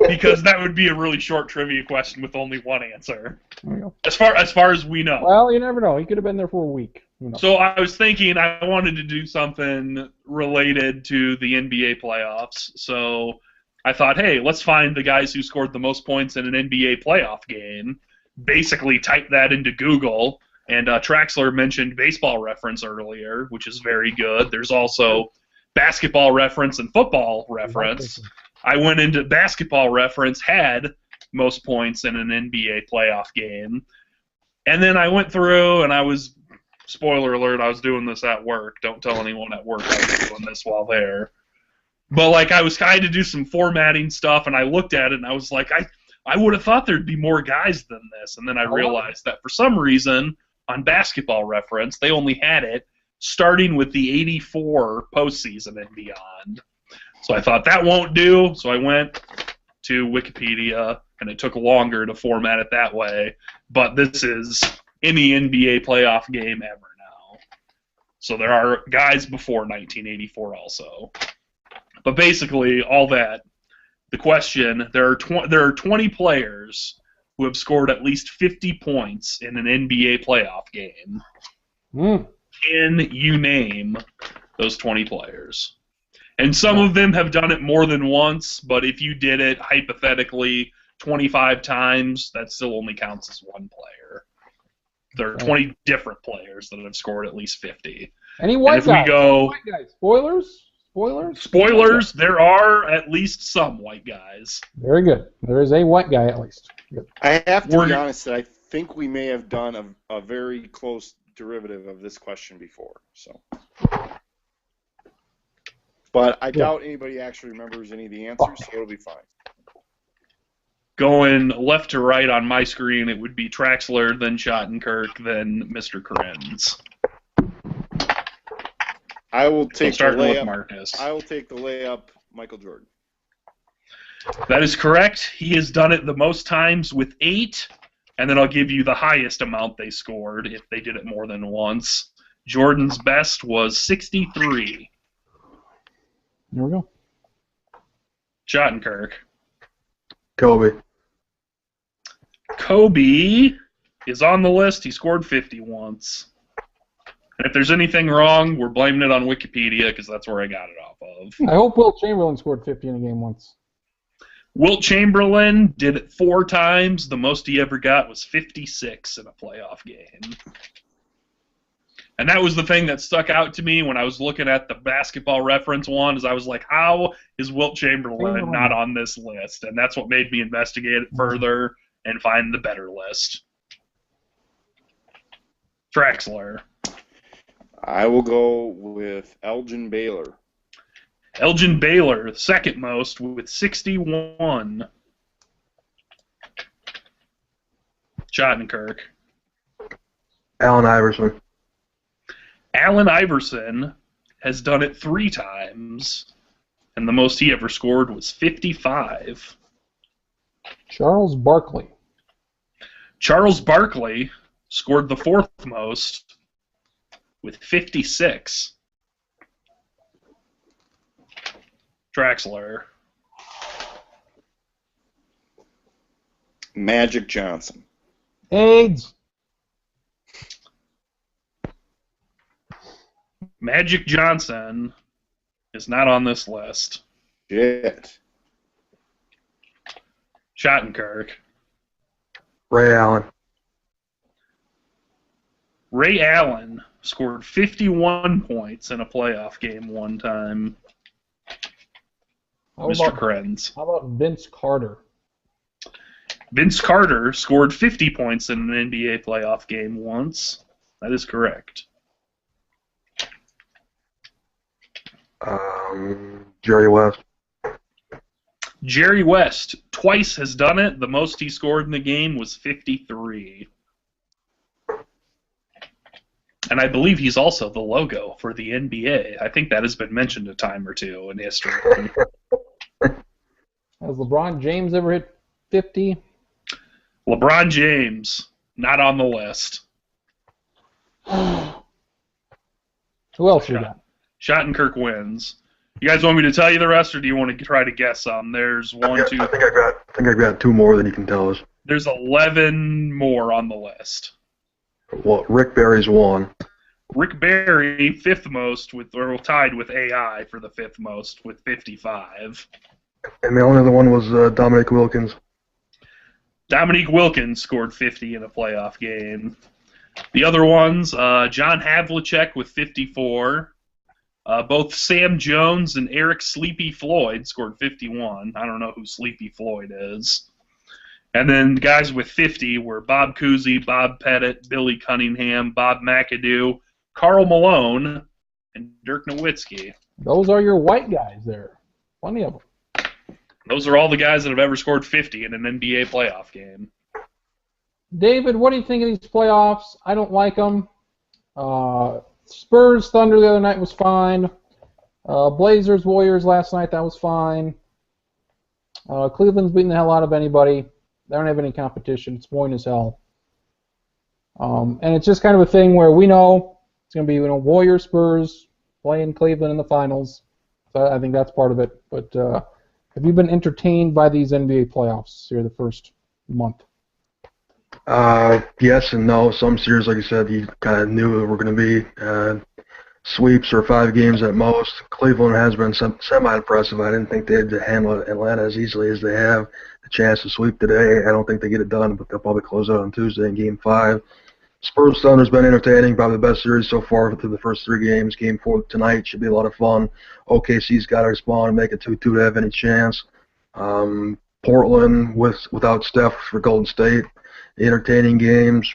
C: because that would be a really short trivia question with only one answer.
A: There you go.
C: As far as we know.
A: Well, you never know. He could have been there for a week. Who knows?
C: So I was thinking I wanted to do something related to the NBA playoffs. So I thought, hey, let's find the guys who scored the most points in an NBA playoff game. Basically, type that into Google. And Traxler mentioned Baseball Reference earlier, which is very good. There's also Basketball Reference and Football Reference. I went into Basketball Reference, had most points in an NBA playoff game. And then I went through and I was, spoiler alert, I was doing this at work. Don't tell anyone at work I was doing this while there. But like I had to do some formatting stuff, and I looked at it and I was like, I would have thought there'd be more guys than this. And then I realized that for some reason on Basketball Reference, they only had it starting with the 84 postseason and beyond. So I thought that won't do, so I went to Wikipedia, and it took longer to format it that way. But this is any NBA playoff game ever now. So there are guys before 1984 also. But basically, all that, the question, there are 20 players who have scored at least 50 points in an NBA playoff game. Can you name those 20 players? And some of them have done it more than once, but if you did it hypothetically 25 times, that still only counts as one player. There are 20 different players that have scored at least 50.
A: Any white
C: guys? We go,
A: white guys. Spoilers?
C: Spoilers, there are at least some white guys.
A: Very good. There is a white guy at least. Good.
B: I have to be honest that I think we may have done a very close derivative of this question before. So, but I doubt anybody actually remembers any of the answers, so it'll be fine.
C: Going left to right on my screen, it would be Traxler, then Schottenkirk, then Mr. Krenz.
B: I will take
C: starting
B: the layup.
C: with Marcus.
B: I will take the layup, Michael Jordan.
C: That is correct. He has done it the most times with 8, and then I'll give you the highest amount they scored if they did it more than once. Jordan's best was 63.
A: There we go.
C: Schottenkirk.
D: Kobe.
C: Kobe is on the list. He scored 50 once. If there's anything wrong, we're blaming it on Wikipedia because that's where I got it off of.
A: I hope Wilt Chamberlain scored 50 in a game once.
C: Wilt Chamberlain did it 4 times. The most he ever got was 56 in a playoff game. And that was the thing that stuck out to me when I was looking at the Basketball Reference one, is I was like, how is Wilt Chamberlain not on this list? And that's what made me investigate it further and find the better list. Traxler.
B: I will go with Elgin Baylor.
C: Elgin Baylor, second most, with 61. Schottenkirk.
D: Allen Iverson.
C: Allen Iverson has done it 3 times, and the most he ever scored was 55.
A: Charles Barkley.
C: Charles Barkley scored the 4th most with 56. Draxler.
B: Magic Johnson.
A: AIDS.
C: Magic Johnson is not on this list.
B: Shit.
C: Schottenkirk.
D: Ray Allen.
C: Ray Allen scored 51 points in a playoff game one time. Mr. Krenz.
A: How about Vince Carter?
C: Vince Carter scored 50 points in an NBA playoff game once. That is correct.
D: Jerry West.
C: Jerry West twice has done it. The most he scored in the game was 53. And I believe he's also the logo for the NBA. I think that has been mentioned a time or two in history.
A: Has LeBron James ever hit 50?
C: LeBron James, not on the list.
A: Who else you got?
C: Schottenkirk wins. You guys want me to tell you the rest, or do you want to try to guess some? There's one, two.
D: I think I got 2 more than you can tell us.
C: There's 11 more on the list.
D: Well, Rick Barry's 1.
C: Rick Barry, 5th most, or tied with AI for the 5th most with 55.
D: And the only other one was Dominique Wilkins.
C: Dominique Wilkins scored 50 in a playoff game. The other ones, John Havlicek with 54. Both Sam Jones and Eric Sleepy Floyd scored 51. I don't know who Sleepy Floyd is. And then guys with 50 were Bob Cousy, Bob Pettit, Billy Cunningham, Bob McAdoo, Karl Malone, and Dirk Nowitzki.
A: Those are your white guys there. Plenty of them.
C: Those are all the guys that have ever scored 50 in an NBA playoff game.
A: David, what do you think of these playoffs? I don't like them. Spurs Thunder the other night was fine. Blazers Warriors last night, that was fine. Cleveland's beating the hell out of anybody. They don't have any competition. It's boring as hell. And it's just kind of a thing where we know it's going to be Warriors Spurs playing Cleveland in the finals. So I think that's part of it. But have you been entertained by these NBA playoffs here the first month?
D: Yes and no. Some series, like you said, you kind of knew it were going to be sweeps or 5 games at most. Cleveland has been semi-impressive. I didn't think they'd handle Atlanta as easily as they have. The chance to sweep today, I don't think they get it done, but they'll probably close out on Tuesday in Game 5. Spurs Thunder's been entertaining, probably the best series so far through the first 3 games. Game 4 tonight should be a lot of fun. OKC's got to respond and make it 2-2 to have any chance. Portland without Steph for Golden State. Entertaining games.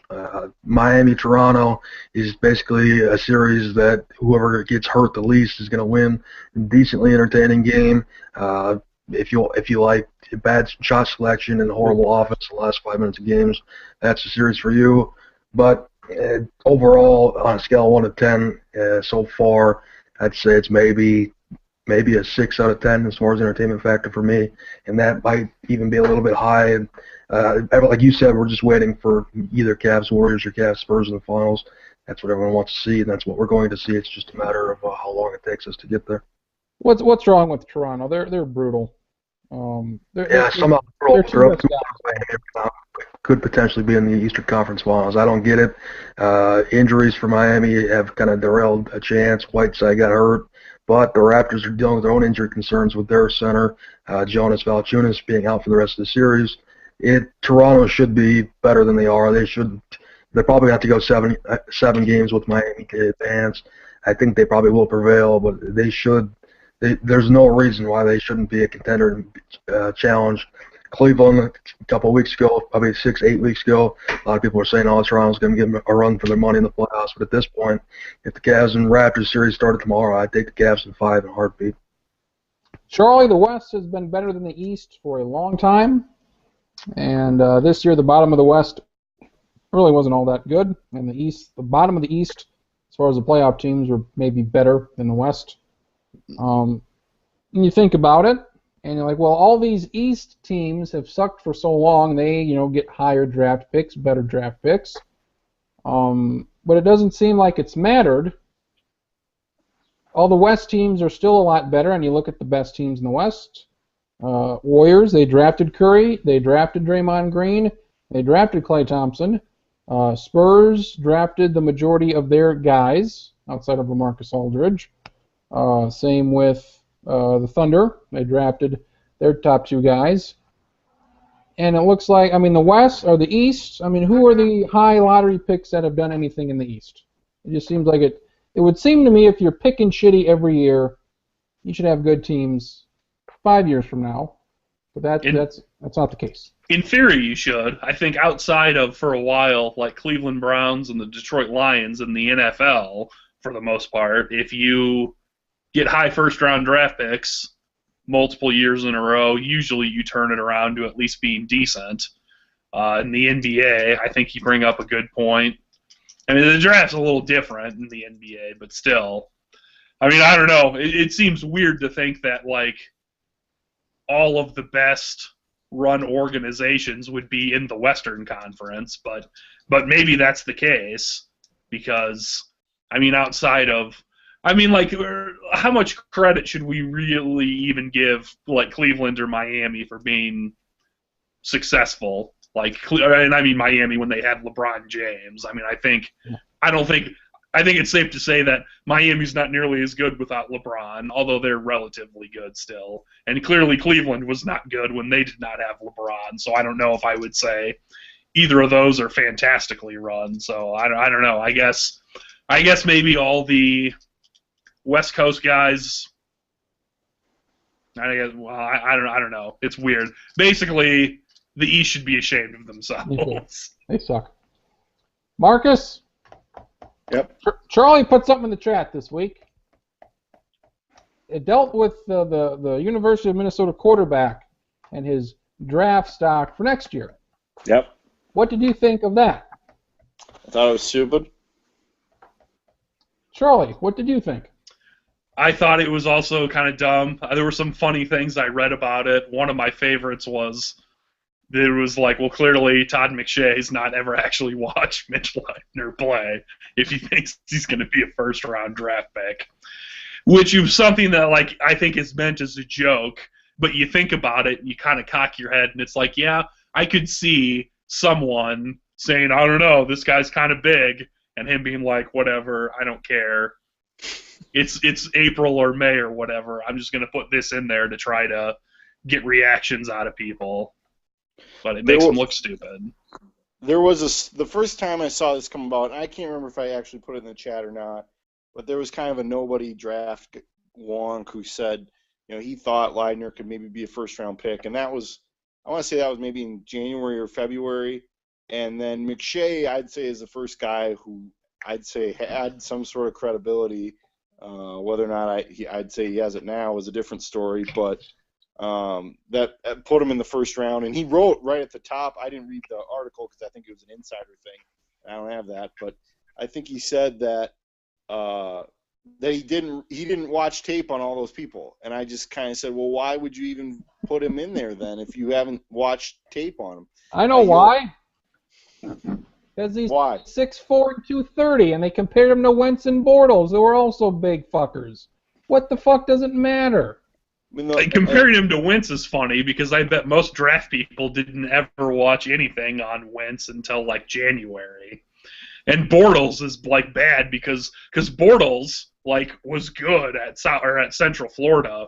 D: Miami-Toronto is basically a series that whoever gets hurt the least is going to win. Decently entertaining game. If you like bad shot selection and horrible offense in the last 5 minutes of games, that's a series for you. But overall, on a scale of 1 to 10 so far, I'd say it's maybe a 6 out of 10 as far as entertainment factor for me, and that might even be a little bit high. Like you said, we're just waiting for either Cavs Warriors or Cavs Spurs in the finals. That's what everyone wants to see, and that's what we're going to see. It's just a matter of how long it takes us to get there.
A: What's wrong with Toronto? They're brutal.
D: Somehow they're up 2-1. could potentially be in the Eastern Conference Finals. I don't get it. Injuries for Miami have kind of derailed a chance. Whiteside got hurt, but the Raptors are dealing with their own injury concerns with their center, Jonas Valanciunas, being out for the rest of the series. Toronto should be better than they are. They probably have to go seven games with Miami to advance. I think they probably will prevail, but they should. There's no reason why they shouldn't be a contender challenge. Cleveland a couple of weeks ago, probably 6-8 weeks ago, a lot of people were saying, Toronto's going to give them a run for their money in the playoffs. But at this point, if the Cavs and Raptors series started tomorrow, I'd take the Cavs in 5 in a heartbeat.
A: Charlie, the West has been better than the East for a long time. And this year, the bottom of the West really wasn't all that good. And the bottom of the East, as far as the playoff teams, were maybe better than the West. And you think about it, and you're like, well, all these East teams have sucked for so long. They, get higher draft picks, better draft picks. But it doesn't seem like it's mattered. All the West teams are still a lot better, and you look at the best teams in the West. Warriors, they drafted Curry. They drafted Draymond Green. They drafted Klay Thompson. Spurs drafted the majority of their guys outside of LaMarcus Aldridge. Same with the Thunder. They drafted their top 2 guys. And it looks like, the West or the East, who are the high lottery picks that have done anything in the East? It just seems like it would seem to me if you're picking shitty every year, you should have good teams 5 years from now. But that's not the case.
C: In theory, you should. I think outside of, for a while, like Cleveland Browns and the Detroit Lions in the NFL, for the most part, if you get high first-round draft picks multiple years in a row, usually you turn it around to at least being decent. In the NBA, I think you bring up a good point. The draft's a little different in the NBA, but still. I don't know. It seems weird to think that, all of the best run organizations would be in the Western Conference, but maybe that's the case because, outside of how much credit should we really even give, Cleveland or Miami for being successful? Miami when they had LeBron James. I think it's safe to say that Miami's not nearly as good without LeBron, although they're relatively good still. And clearly Cleveland was not good when they did not have LeBron, so I don't know if I would say either of those are fantastically run. So I don't know. I guess maybe all the West Coast guys. I don't know. It's weird. Basically, the East should be ashamed of themselves.
A: They suck. Marcus.
B: Yep.
A: Charlie put something in the chat this week. It dealt with the University of Minnesota quarterback and his draft stock for next year.
B: Yep.
A: What did you think of that?
B: I thought it was stupid.
A: Charlie, what did you think?
C: I thought it was also kind of dumb. There were some funny things I read about it. One of my favorites was that it was clearly Todd McShay's not ever actually watched Mitch Leitner play if he thinks he's going to be a first-round draft pick, which is something that, I think is meant as a joke, but you think about it, and you kind of cock your head, and it's yeah, I could see someone saying, I don't know, this guy's kind of big, and him being whatever, I don't care. It's April or May or whatever. I'm just going to put this in there to try to get reactions out of people. But it makes them look stupid.
B: There was the first time I saw this come about, and I can't remember if I actually put it in the chat or not, but there was kind of a nobody draft wonk who said, he thought Leitner could maybe be a first-round pick, and I want to say that was maybe in January or February, and then McShay, I'd say, is the first guy who I'd say had some sort of credibility. Whether or not I'd say he has it now is a different story, but that put him in the first round. And he wrote right at the top, I didn't read the article because I think it was an insider thing. I don't have that, but I think he said that he didn't watch tape on all those people. And I just kind of said, well, why would you even put him in there then if you haven't watched tape on him?
A: I know why. Because he's 6'4" and 230, and they compared him to Wentz and Bortles, who were also big fuckers. What the fuck does it matter?
C: Comparing him to Wentz is funny because I bet most draft people didn't ever watch anything on Wentz until like January. And Bortles is like bad because Bortles like was good at Central Florida.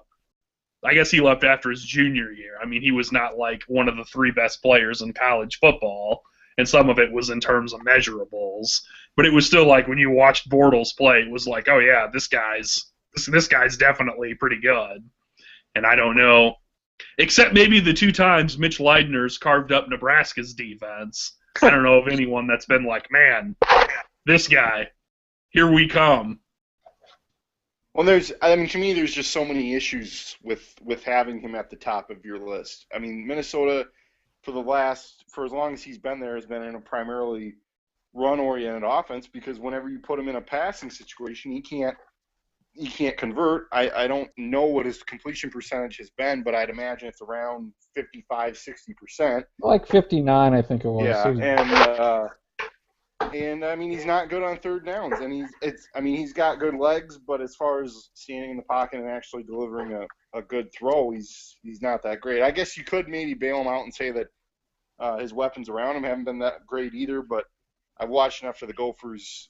C: I guess he left after his junior year. I mean, he was not like one of the 3 best players in college football, and some of it was in terms of measurables. But it was still like when you watched Bortles play, it was like, oh yeah, this guy's definitely pretty good. And I don't know, except maybe the 2 times Mitch Leidner's carved up Nebraska's defense. I don't know of anyone that's been like, man, this guy, here we come.
B: Well, to me, there's just so many issues with having him at the top of your list. I mean, Minnesota, for as long as he's been there, has been in a primarily run-oriented offense because whenever you put him in a passing situation, he can't convert. I don't know what his completion percentage has been, but I'd imagine it's around 55-60%.
A: Like 59, I think it was.
B: Yeah, and I mean he's not good on third downs, and he's got good legs, but as far as standing in the pocket and actually delivering a good throw, he's not that great. I guess you could maybe bail him out and say that his weapons around him haven't been that great either, but I've watched enough of the Gophers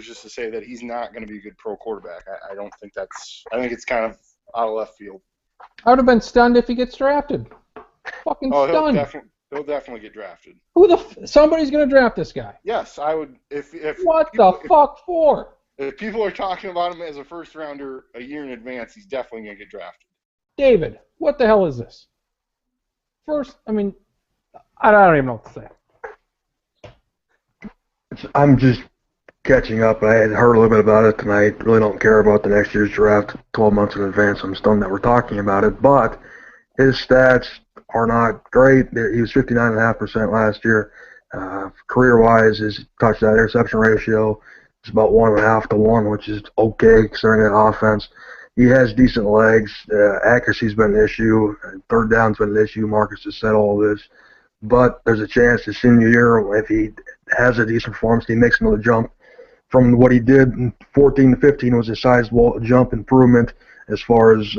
B: just to say that he's not going to be a good pro quarterback. I think it's kind of out of left field.
A: I would have been stunned if he gets drafted. Fucking stunned.
B: He'll definitely get drafted.
A: Somebody's going to draft this guy.
B: Yes, I would.
A: What the fuck for?
B: If people are talking about him as a first rounder a year in advance, he's definitely going to get drafted.
A: David, what the hell is this? First, I mean, I don't even know what to say.
D: I'm just catching up. I had heard a little bit about it tonight. Really don't care about the next year's draft 12 months in advance. I'm stunned that we're talking about it. But his stats are not great. He was 59.5% last year. Career-wise, his touchdown-interception ratio is about 1.5 to 1, which is okay considering that offense. He has decent legs. Accuracy's been an issue. Third down's been an issue. Marcus has said all this. But there's a chance his senior year, if he has a decent performance, he makes another jump from what he did in 14 to 15 was a sizable jump improvement as far as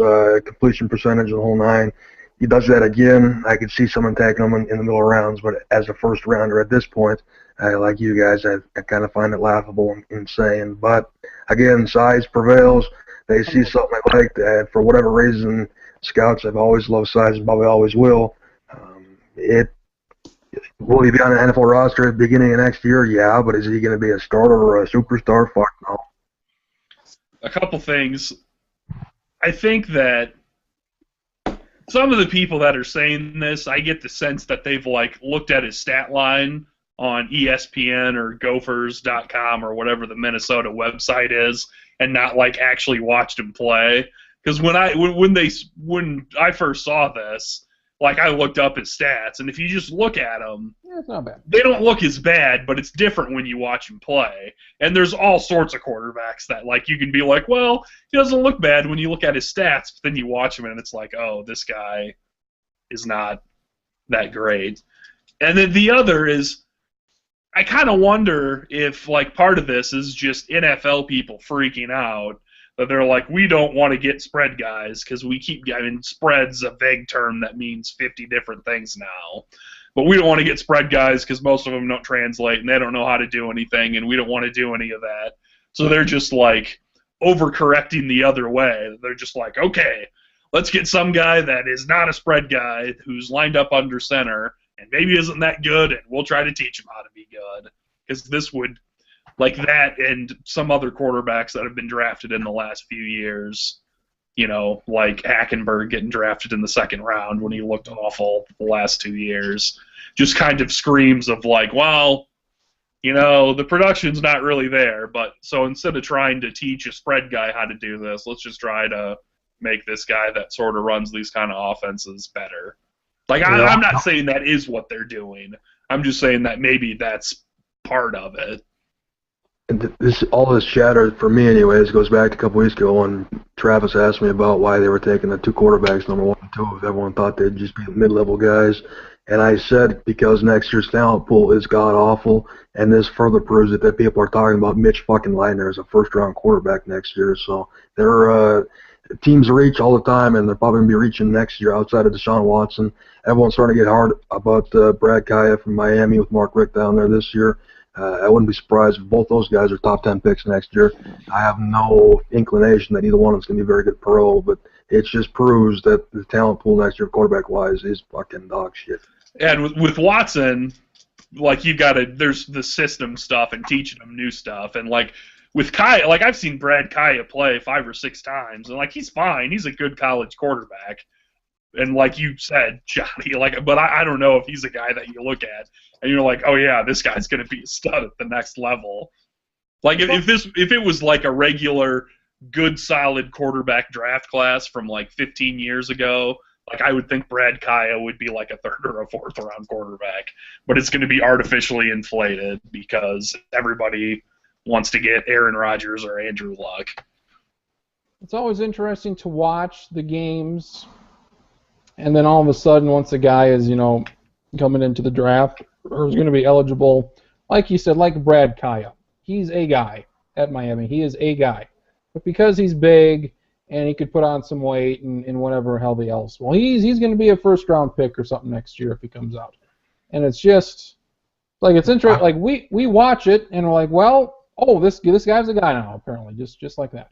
D: completion percentage of the whole 9. He does that again. I could see someone taking him in the middle of rounds, but as a first rounder at this point, like you guys, I kind of find it laughable and insane. But again, size prevails. They see something I like that for whatever reason. Scouts have always loved size and probably always will. Will he be on an NFL roster at the beginning of next year? Yeah, but is he going to be a starter or a superstar? Fuck no.
C: A couple things. I think that some of the people that are saying this, I get the sense that they've like looked at his stat line on ESPN or Gophers.com or whatever the Minnesota website is, and not like actually watched him play. Because when I first saw this, like I looked up his stats, and if you just look at them,
A: it's not bad.
C: They don't look as bad, but it's different when you watch him play. And there's all sorts of quarterbacks that like you can be like, well, he doesn't look bad when you look at his stats, but then you watch him and it's like, oh, this guy is not that great. And then the other is, I kind of wonder if like part of this is just NFL people freaking out. That they're like, we don't want to get spread guys because we keep getting spread's a vague term that means 50 different things now. But we don't want to get spread guys because most of them don't translate and they don't know how to do anything, and we don't want to do any of that. So they're just like overcorrecting the other way. They're just like, okay, let's get some guy that is not a spread guy who's lined up under center and maybe isn't that good, and we'll try to teach him how to be good. Because this would, like that and some other quarterbacks that have been drafted in the last few years, you know, like Hackenberg getting drafted in the second round when he looked awful the last 2 years, just kind of screams of like, well, you know, the production's not really there, but so instead of trying to teach a spread guy how to do this, let's just try to make this guy that sort of runs these kind of offenses better. Like, I'm not saying that is what they're doing. I'm just saying that maybe that's part of it.
D: And all this chatter, for me anyways, goes back to a couple weeks ago when Travis asked me about why they were taking the 2 quarterbacks, number 1 and 2, if everyone thought they'd just be mid-level guys. And I said because next year's talent pool is god-awful, and this further proves it that people are talking about Mitch fucking Leidner as a first-round quarterback next year. So they're teams reach all the time, and they're probably going to be reaching next year outside of Deshaun Watson. Everyone's starting to get hard about Brad Kaya from Miami with Mark Richt down there this year. I wouldn't be surprised if both those guys are top 10 picks next year. I have no inclination that either one is going to be very good pro, but it just proves that the talent pool next year, quarterback-wise, is fucking dog shit.
C: And with Watson, like, there's the system stuff and teaching him new stuff. And, like, with Kaya, like, I've seen Brad Kaya play 5 or 6 times, and, like, he's fine. He's a good college quarterback. And like you said, Johnny, like, but I don't know if he's a guy that you look at and you're like, oh yeah, this guy's gonna be a stud at the next level. Like if it was like a regular, good, solid quarterback draft class from like 15 years ago, like I would think Brad Kaya would be like a 3rd or a 4th round quarterback. But it's gonna be artificially inflated because everybody wants to get Aaron Rodgers or Andrew Luck.
A: It's always interesting to watch the games. And then all of a sudden, once a guy is, coming into the draft or is going to be eligible, like you said, like Brad Kaya, he's a guy at Miami. He is a guy. But because he's big and he could put on some weight and whatever hell the else, well, he's going to be a 1st-round pick or something next year if he comes out. And it's just, like, it's interesting. Like, we watch it and we're like, well, oh, this guy's a guy now, apparently, just like that.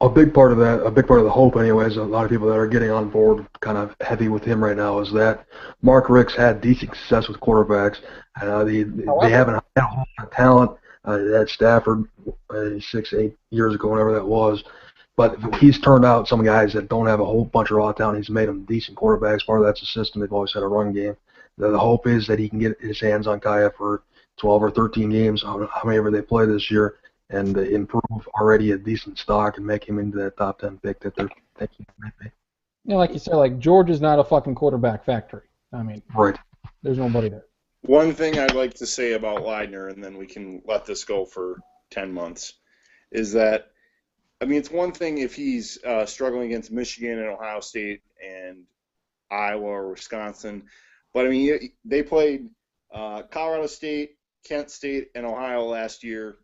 D: A big part of the hope, anyways, a lot of people that are getting on board kind of heavy with him right now is that Mark Richt's had decent success with quarterbacks. They haven't had a whole lot of talent at Stafford 6-8 years ago, whenever that was. But he's turned out some guys that don't have a whole bunch of raw talent. He's made them decent quarterbacks. Part of that's a system. They've always had a run game. The hope is that he can get his hands on Kaya for 12 or 13 games, however they play this year, and improve already a decent stock and make him into that top 10 pick that they're thinking he might be.
A: Like you said, like Georgia's not a fucking quarterback factory. I mean,
D: right.
A: There's nobody there.
B: One thing I'd like to say about Leidner, and then we can let this go for 10 months, is that, I mean, it's one thing if he's struggling against Michigan and Ohio State and Iowa or Wisconsin, but, I mean, they played Colorado State, Kent State, and Ohio last year.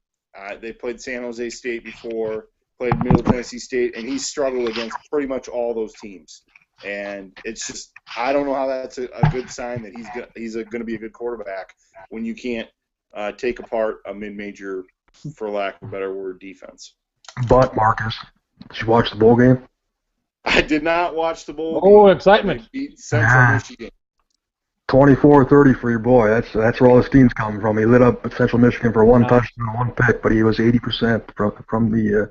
B: They played San Jose State before, played Middle Tennessee State, and he's struggled against pretty much all those teams. And it's just, I don't know how that's a good sign that he's going to be a good quarterback when you can't take apart a mid-major, for lack of a better word, defense.
D: But, Marcus, did you watch the bowl game?
B: I did not watch the bowl
A: game. Oh,
B: game.
A: Excitement.
B: They beat Central Michigan.
D: 24-30 for your boy. That's where all his teams come from. He lit up Central Michigan for 1 touchdown, 1 pick, but he was 80% from the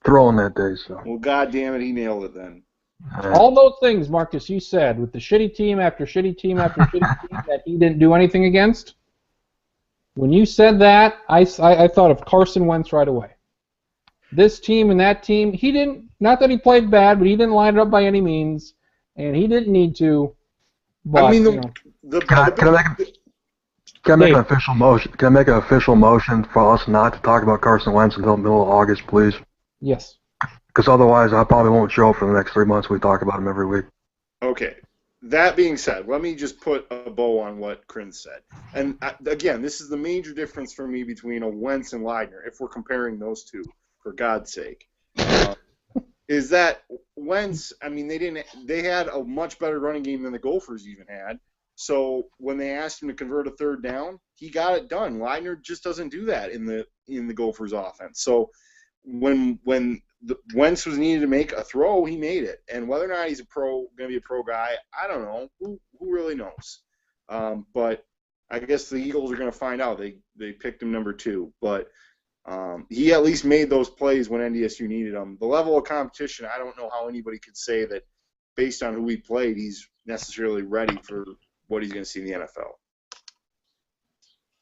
D: throwing that day. So.
B: Well, God damn it, he nailed it then.
A: All those things, Marcus, you said, with the shitty team after shitty team after shitty team that he didn't do anything against, when you said that, I thought of Carson Wentz right away. This team and that team, he didn't, not that he played bad, but he didn't line it up by any means, and he didn't need to. But,
D: I mean, can I make an official motion? Can I make an official motion for us not to talk about Carson Wentz until the middle of August, please?
A: Yes.
D: Because otherwise, I probably won't show up for the next 3 months. We talk about him every week.
B: Okay. That being said, let me just put a bow on what Krin said. And again, this is the major difference for me between a Wentz and Leidner, if we're comparing those two, for God's sake. Is that Wentz, I mean, they had a much better running game than the Gophers even had. So when they asked him to convert a 3rd down, he got it done. Leidner just doesn't do that in the Gophers offense. So when Wentz was needed to make a throw, he made it. And whether or not he's going to be a pro guy, I don't know. Who really knows? But I guess the Eagles are going to find out. They picked him number 2. But he at least made those plays when NDSU needed him. The level of competition, I don't know how anybody could say that based on who he played, he's necessarily ready for what he's going to see in the NFL.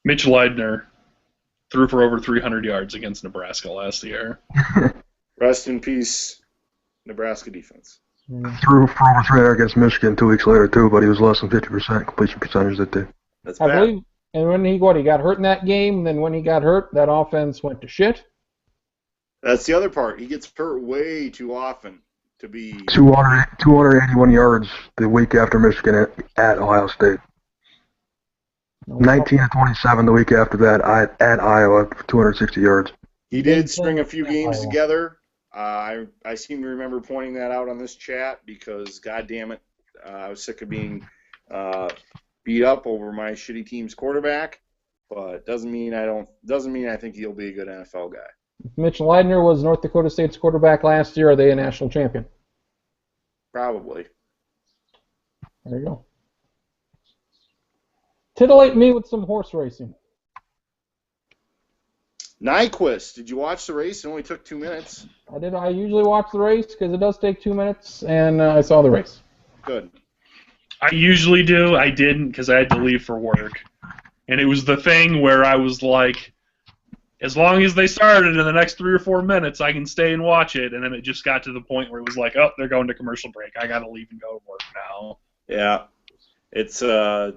C: Mitch Leidner threw for over 300 yards against Nebraska last year.
B: Rest in peace, Nebraska defense.
D: Threw for over 300 against Michigan 2 weeks later, too, but he was less than 50% completion percentage that day.
B: That's
A: I
B: bad.
A: believe. And when he got hurt in that game, then when he got hurt, that offense went to shit.
B: That's the other part. He gets hurt way too often to be
D: 281 yards the week after Michigan at Ohio State. 19 to 27 the week after that at Iowa for 260 yards.
B: He did string a few games together. I seem to remember pointing that out on this chat because, God damn it, I was sick of being beat up over my shitty team's quarterback. But doesn't mean I think he'll be a good NFL guy.
A: Mitch Leidner was North Dakota State's quarterback last year. Are they a national champion?
B: Probably.
A: There you go. Titillate me with some horse racing.
B: Nyquist, did you watch the race? It only took 2 minutes.
A: I did. I usually watch the race because it does take 2 minutes, and I saw the race.
B: Good.
C: I usually do. I didn't because I had to leave for work. And it was the thing where I was like, as long as they started in the next 3 or 4 minutes, I can stay and watch it. And then it just got to the point where it was like, oh, they're going to commercial break. I got to leave and go to work now.
B: Yeah. It's a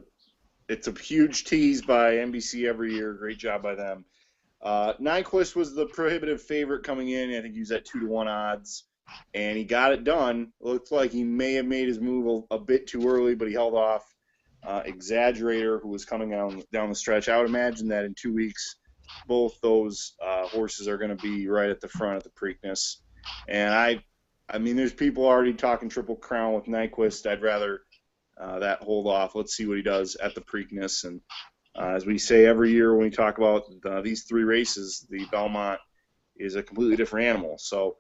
B: huge tease by NBC every year. Great job by them. Nyquist was the prohibitive favorite coming in. I think he was at 2-1 odds. And he got it done. Looks like he may have made his move a bit too early, but he held off Exaggerator, who was coming down the stretch. I would imagine that in 2 weeks, both those horses are going to be right at the front of the Preakness. And I mean, there's people already talking Triple Crown with Nyquist. I'd rather that hold off. Let's see what he does at the Preakness. And as we say every year when we talk about these 3 races, the Belmont is a completely different animal. So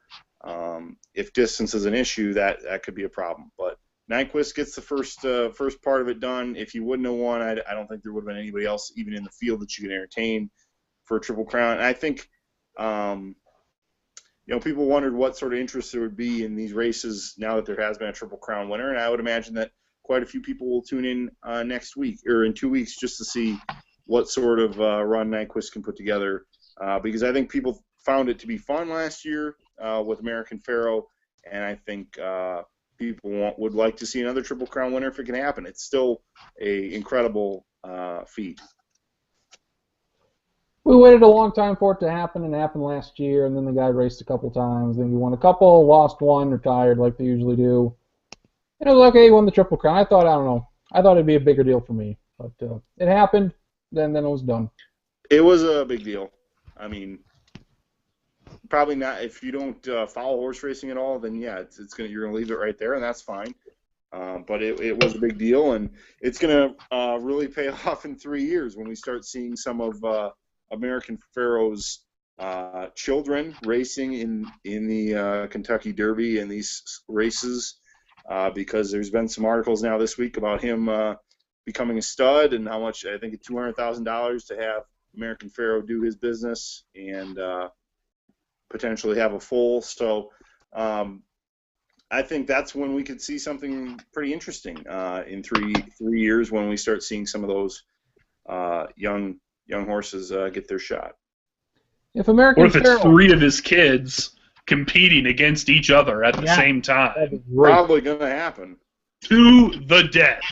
B: if distance is an issue, that could be a problem. But Nyquist gets the first part of it done. If he wouldn't have won, I don't think there would have been anybody else even in the field that you could entertain for a Triple Crown. And I think people wondered what sort of interest there would be in these races now that there has been a Triple Crown winner, and I would imagine that quite a few people will tune in next week or in 2 weeks just to see what sort of run Nyquist can put together because I think people found it to be fun last year with American Pharoah, and I think people would like to see another Triple Crown winner if it can happen. It's still a incredible feat.
A: We waited a long time for it to happen, and it happened last year, and then the guy raced a couple times. Then he won a couple, lost one, retired like they usually do. And it was okay, he won the Triple Crown. I thought it'd be a bigger deal for me. But it happened, then it was done.
B: It was a big deal. I mean, probably not. If you don't follow horse racing at all, then yeah, you're gonna leave it right there, and that's fine. But it was a big deal, and it's gonna really pay off in 3 years when we start seeing some of American Pharoah's children racing in the Kentucky Derby and these races, because there's been some articles now this week about him becoming a stud and how much, I think, $200,000 to have American Pharoah do his business and potentially have a foal. So I think that's when we could see something pretty interesting in 3 years when we start seeing some of those young horses get their shot.
A: If American
C: or if it's
A: Pharoah,
C: 3 of his kids competing against each other at the same time.
A: that'd be great.
B: Probably going to happen.
C: To the death.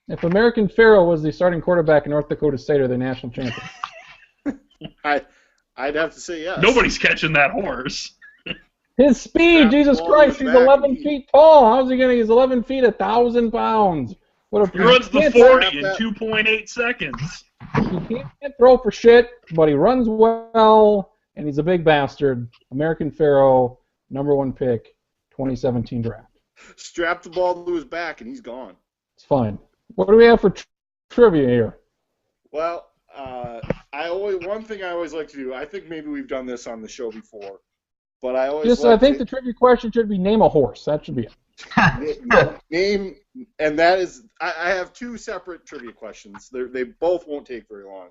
A: If American Pharoah was the starting quarterback in North Dakota State, are they national champion?
B: I'd have to say yes.
C: Nobody's catching that horse.
A: His speed,
B: Yeah,
A: Jesus
B: ball
A: Christ,
B: in
A: he's
B: the back.
A: 11 feet tall. How's he he's 11 feet, 1,000 pounds. What a
C: He runs the
A: can't-
C: 40 in 2.8 seconds.
A: He can't throw for shit, but he runs well, and he's a big bastard. American Pharoah, #1 pick, 2017 draft.
B: Strap the ball to his back, and he's gone.
A: It's fine. What do we have for trivia here?
B: Well, one thing I always like to do. I think maybe we've done this on the show before, but I always
A: I think the trivia question should be name a horse. That should be it.
B: name, and that is. I have 2 separate trivia questions. They both won't take very long.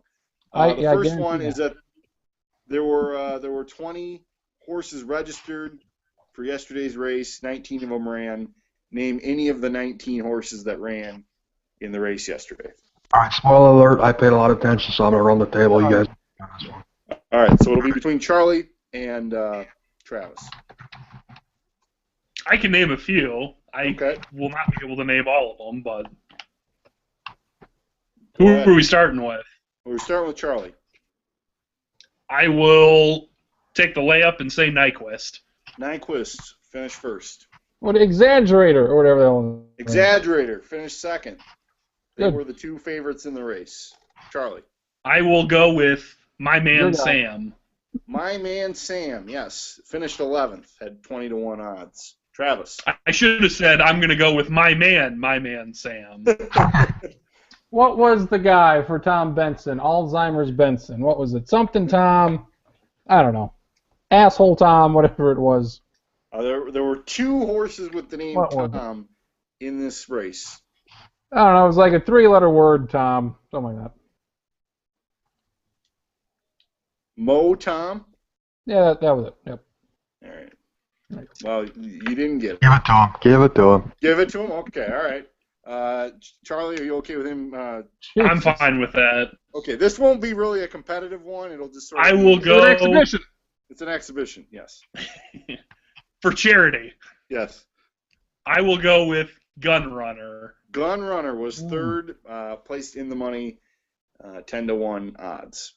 B: The first one is that there were 20 horses registered for yesterday's race. 19 of them ran. Name any of the 19 horses that ran in the race yesterday.
D: All right, spoiler alert, I paid a lot of attention, so I'm going to run the table. You guys on this one.
B: All right, so it'll be between Charlie and Travis.
C: I can name a few. I
B: Okay.
C: will not be able to name all of them, but
B: Go
C: who
B: ahead.
C: are we starting with?
B: We're starting with Charlie.
C: I will take the layup and say Nyquist.
B: Nyquist finished first.
A: What exaggerator or whatever the hell.
B: Exaggerator finished second. They
A: Good.
B: were the 2 favorites in the race. Charlie.
C: I will go with my man
A: Your guy.
C: Sam.
B: My man Sam, yes, finished 11th, had 20-1 odds. Travis.
C: I should have said I'm going to go with my man Sam.
A: What was the guy for Tom Benson? Alzheimer's Benson. What was it? Something Tom. I don't know. Asshole Tom, whatever it was.
B: There were 2 horses with the name
A: What was it?
B: Tom in this race.
A: I don't know. It was like a 3-letter word, Tom. Something like that.
B: Mo Tom?
A: Yeah, that was it. Yep.
B: All right.
A: Right.
B: Well, you didn't get it.
D: Give it to him. Give it to him.
B: Give it to him? Okay, all right. Charlie, are you okay with him?
C: I'm fine with that.
B: Okay, this won't be really a competitive one. It'll just sort of
C: I will
A: It's
C: go
A: an exhibition.
B: It's an exhibition, yes.
C: for charity.
B: Yes.
C: I will go with Gun Runner.
B: Gun Runner was third, placed in the money, 10-1 odds.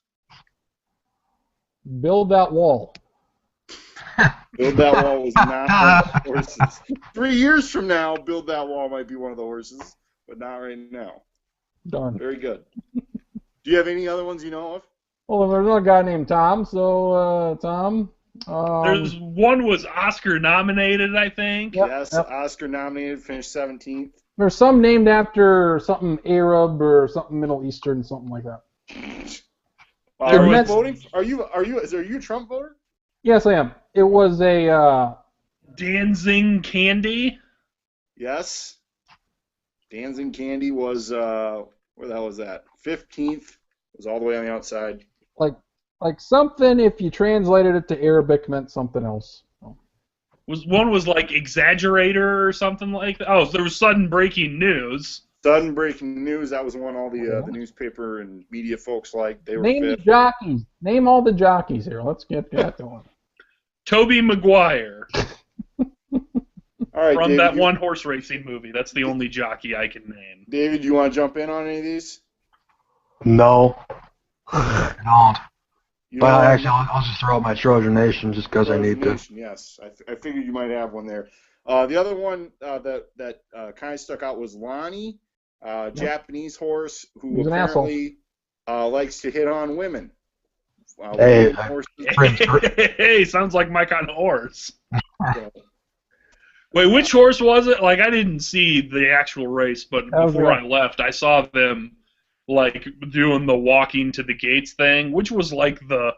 A: Build that wall.
B: Build That Wall was not one of the horses. 3 years from now, Build That Wall might be one of the horses, but not right now.
A: Darn.
B: Very good. Do you have any other ones you know of?
A: Well, there's another guy named Tom. So, Tom.
C: There's one was Oscar nominated, I think.
A: Yep,
B: Yes,
A: yep.
B: Oscar nominated, finished 17th.
A: There's some named after something Arab or something Middle Eastern, something like that.
B: Are you
A: Mets-
B: voting? Are you a Trump voter?
A: Yes, I am. It was a.
C: Dancing Candy.
B: Yes. Danzig Candy was where the hell was that? 15th. Was all the way on the outside.
A: Like something, if you translated it to Arabic, meant something else.
C: One was like Exaggerator or something like that. Oh, so there was sudden breaking news.
B: Sudden breaking news. That was one all the newspaper and media folks liked. They were
A: Name the
B: fifth.
A: jockeys. Name all the jockeys here. Let's get that going.
C: Toby Maguire
B: All right,
C: from
B: David,
C: that one horse racing movie. That's the only jockey I can name.
B: David, you want to jump in on any of these?
D: No. I don't.
B: You
D: Well,
B: know,
D: actually, I'll just throw out my Trojan Nation just because I need to.
B: Nation, yes, I figured you might have one there. The other one that kind of stuck out was Lonnie, Japanese horse who
A: He's an
B: apparently likes to hit on women.
D: Hey,
B: women horses.
C: Hey, sounds like my kind of horse. Wait, which horse was it? Like, I didn't see the actual race, but
A: That was
C: before
A: right.
C: I left, I saw them, like, doing the walking to the gates thing, which was, like, the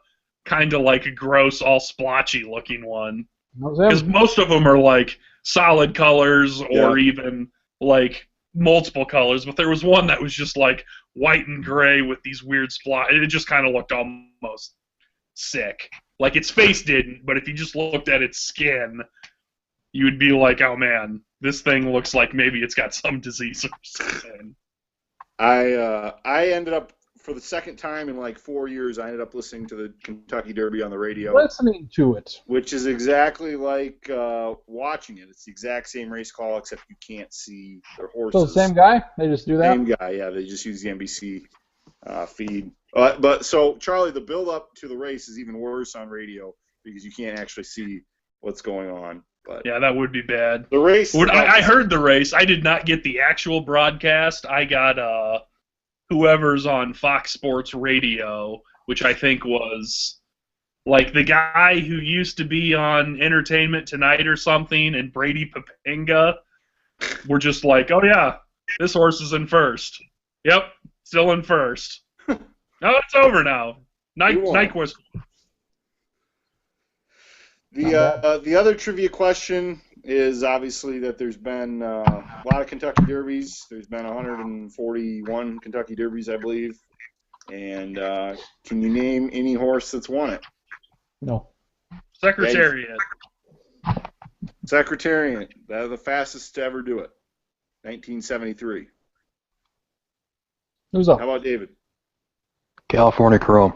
C: kind of, like, gross, all splotchy looking one.
A: That was
C: Because
A: him.
C: most of them are, like, solid colors or even, like, multiple colors, but there was one that was just, like, white and gray with these weird splotches. It just kind of looked almost sick. Like, its face didn't, but if you just looked at its skin, you would be like, oh man, this thing looks like maybe it's got some disease or something.
B: I ended up, for the second time in like 4 years, I ended up listening to the Kentucky Derby on the radio,
A: Listening to it.
B: which is exactly like watching it. It's the exact same race call, except you can't see their horses.
A: So the same guy? They just do that?
B: Same guy, yeah. They just use the NBC feed. So, Charlie, the build-up to the race is even worse on radio because you can't actually see what's going on. But
C: Yeah, that would be bad.
B: the race.
C: I heard the race. I did not get the actual broadcast. I got whoever's on Fox Sports Radio, which I think was like the guy who used to be on Entertainment Tonight or something, and Brady Papinga were just like, oh yeah, this horse is in first. Yep, still in first. No, it's over now.
B: You won.
C: Nyquist.
B: The other trivia question is obviously that there's been a lot of Kentucky Derbies. There's been 141 Kentucky Derbies, I believe. And can you name any horse that's won it?
A: No.
C: Secretariat.
B: Secretariat. They're the fastest to ever do it. 1973.
A: Who's up?
B: How about David?
D: California Chrome.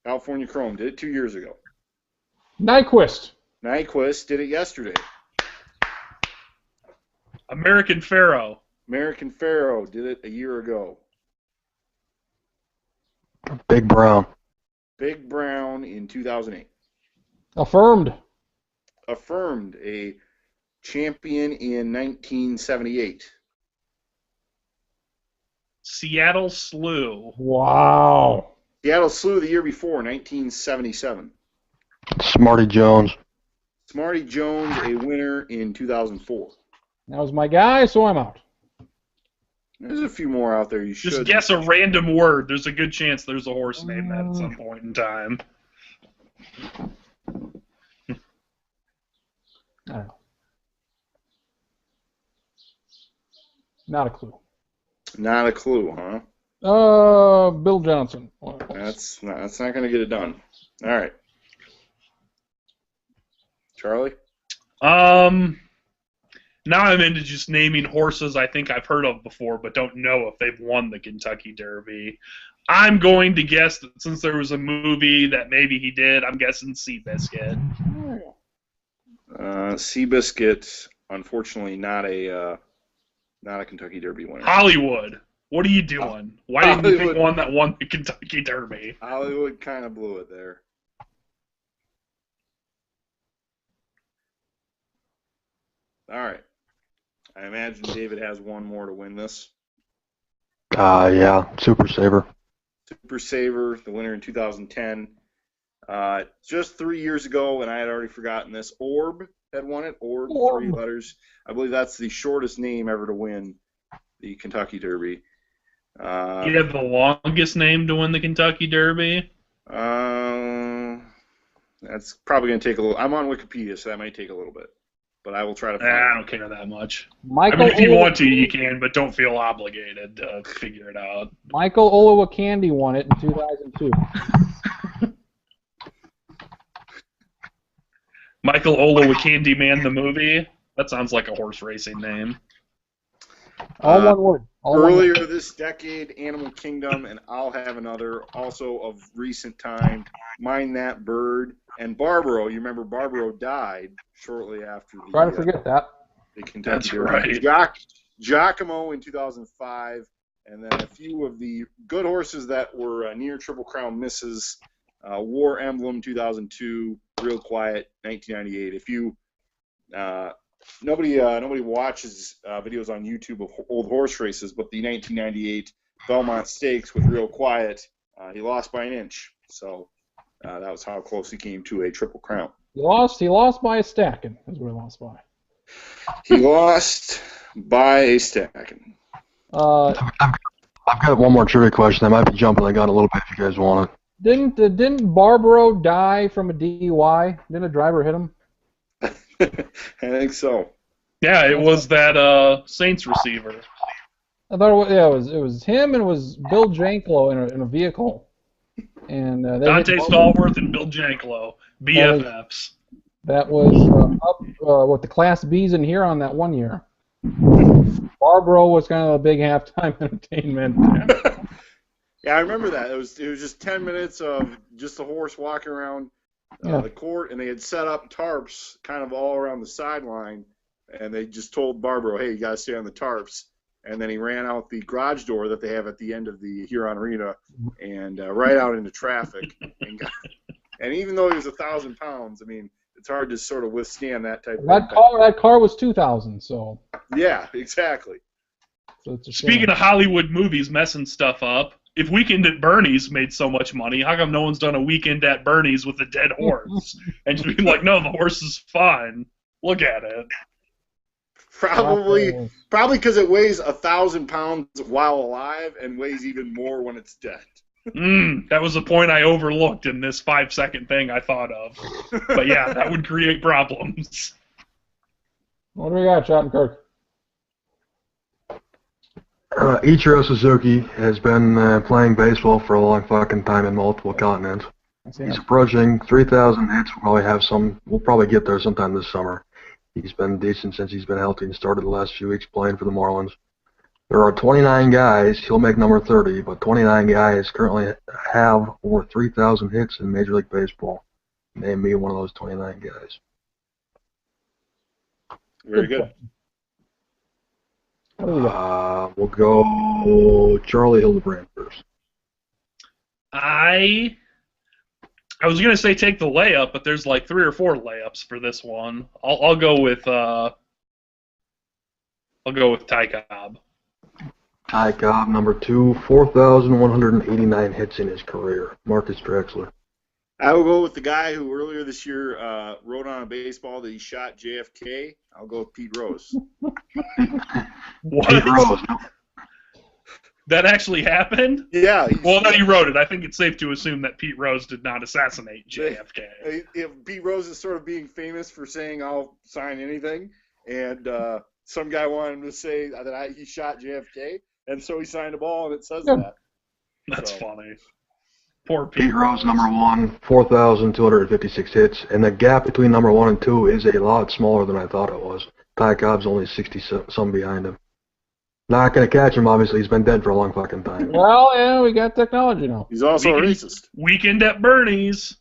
B: California Chrome did it 2 years ago.
A: Nyquist.
B: Nyquist did it yesterday.
C: American Pharaoh.
B: American Pharaoh did it a year ago.
D: Big Brown.
B: Big Brown in 2008.
A: Affirmed.
B: Affirmed, a champion in 1978.
C: Seattle Slew.
A: Wow.
B: Seattle Slew the year before, 1977.
D: Smarty Jones.
B: Smarty Jones, a winner in 2004.
A: That was my guy, so I'm out.
B: There's a few more out there you should.
C: Just guess a random word. There's a good chance there's a horse named that at some point in time.
A: I don't know. Not a clue.
B: Not a clue, huh?
A: Bill Johnson.
B: That's not going to get it done. All right. Charlie?
C: Now I'm into just naming horses I think I've heard of before, but don't know if they've won the Kentucky Derby. I'm going to guess that since there was a movie that maybe he did, I'm guessing Seabiscuit.
B: Seabiscuit, unfortunately, not a Kentucky Derby winner.
C: Hollywood. What are you doing? Why didn't you pick one that won the Kentucky Derby?
B: Hollywood kind of blew it there. All right. I imagine David has one more to win this.
D: Yeah, Super Saver.
B: Super Saver, the winner in 2010. Just 3 years ago, and I had already forgotten this, Orb had won it. Orb, 3 letters. I believe that's the shortest name ever to win the Kentucky Derby.
C: You have the longest name to win the Kentucky Derby?
B: That's probably going to take a little. I'm on Wikipedia, so that might take a little bit. But I will try to find
C: I don't care that much.
A: Michael
C: I mean, if you want to, you can, but don't feel obligated to figure it out.
A: Michael Olowokandi won it in 2002.
C: Michael Olowokandi Man the movie? That sounds like a horse racing name.
A: All one word.
B: Earlier this decade, Animal Kingdom and I'll Have Another, also of recent time, Mind That Bird, and Barbaro. You remember Barbaro died shortly after the
A: Try to forget that.
B: The Kentucky Derby.
C: Right.
B: Giacomo in 2005, and then a few of the good horses that were near Triple Crown misses. War Emblem 2002, Real Quiet 1998. If you nobody watches videos on YouTube of old horse races, but the 1998 Belmont Stakes with Real Quiet, he lost by an inch. So that was how close he came to a Triple Crown.
A: He lost by a stacking, is what he lost by.
B: He lost by a stacking.
D: I've got one more trivia question. I might be jumping the gun a little bit if you guys want it.
A: Didn't Barbaro die from a DUI? Didn't a driver hit him?
B: I think so.
C: Yeah, it was that Saints receiver.
A: I thought it was him and it was Bill Janklow in a vehicle. And
C: Dante Stallworth and Bill Janklow, BFFs.
A: That was up with the Class Bs in here on that one year. Barbaro was kind of a big halftime entertainment.
B: Yeah, I remember that. It was just 10 minutes of just the horse walking around the court, and they had set up tarps kind of all around the sideline, and they just told Barbaro, hey, you got to stay on the tarps. And then he ran out the garage door that they have at the end of the Huron Arena and right out into traffic. And even though he was 1,000 pounds, I mean, it's hard to sort of withstand that type of
A: That car was 2,000, so.
B: Yeah, exactly.
A: So it's
C: Speaking of Hollywood movies messing stuff up, if Weekend at Bernie's made so much money, how come no one's done a Weekend at Bernie's with a dead horse? And just be like, no, the horse is fine. Look at it.
B: Probably because it weighs 1,000 pounds while alive and weighs even more when it's dead.
C: That was a point I overlooked in this 5-second thing I thought of. But yeah, that would create problems.
A: What do we got, Schottenkirk?
D: Ichiro Suzuki has been playing baseball for a long fucking time in multiple continents. He's approaching 3,000 hits. We'll probably get there sometime this summer. He's been decent since he's been healthy and started the last few weeks playing for the Marlins. There are 29 guys. He'll make number 30, but 29 guys currently have over 3,000 hits in Major League Baseball. Name me one of those 29 guys.
B: Very good.
D: We'll go Charlie Hildebrand first.
C: I was gonna say take the layup, but there's like 3 or 4 layups for this one. I'll go with Ty Cobb.
D: Ty Cobb, number 2, 4,189 hits in his career. Marcus Drexler.
B: I will go with the guy who earlier this year wrote on a baseball that he shot JFK. I'll go with Pete Rose.
C: What?
D: Pete Rose.
C: That actually happened?
B: Yeah.
C: Well, no, he wrote it. I think it's safe to assume that Pete Rose did not assassinate JFK.
B: Pete Rose is sort of being famous for saying I'll sign anything, and some guy wanted him to say that he shot JFK, and so he signed a ball, and it says that.
C: That's funny. Poor
D: Pete Rose, number 1, 4,256 hits, and the gap between number 1 and 2 is a lot smaller than I thought it was. Ty Cobb's only 60-some behind him. Not going to catch him, obviously. He's been dead for a long fucking time.
A: Well, yeah, we got technology now.
B: He's also a racist.
C: Weekend at Bernie's.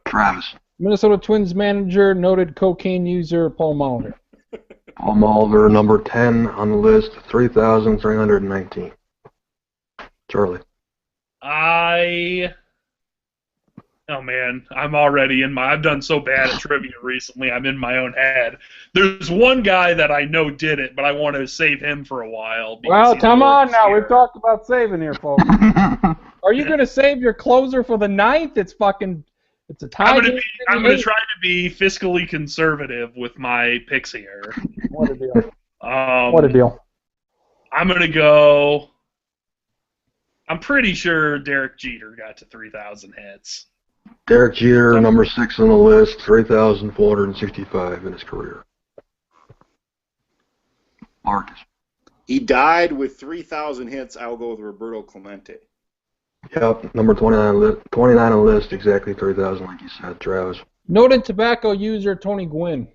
D: Travis.
A: Minnesota Twins manager, noted cocaine user, Paul Molitor.
D: Paul Molitor, number 10 on the list, 3,319. Charlie.
C: Oh man, I'm already in my. I've done so bad at trivia recently. I'm in my own head. There's one guy that I know did it, but I want to save him for a while.
A: Well, come on now. We've talked about saving here, folks. Are you going to save your closer for the ninth? It's a tie.
C: I'm going to try to be fiscally conservative with my picks here.
A: What a deal. What a deal.
C: I'm going to go. I'm pretty sure Derek Jeter got to 3,000 hits.
D: Derek Jeter, number 6 on the list, 3,465 in his career. Marcus.
B: He died with 3,000 hits. I'll go with Roberto Clemente.
D: Yep, number 29 on the list, exactly 3,000, like you said, Travis.
A: Noted tobacco user, Tony Gwynn.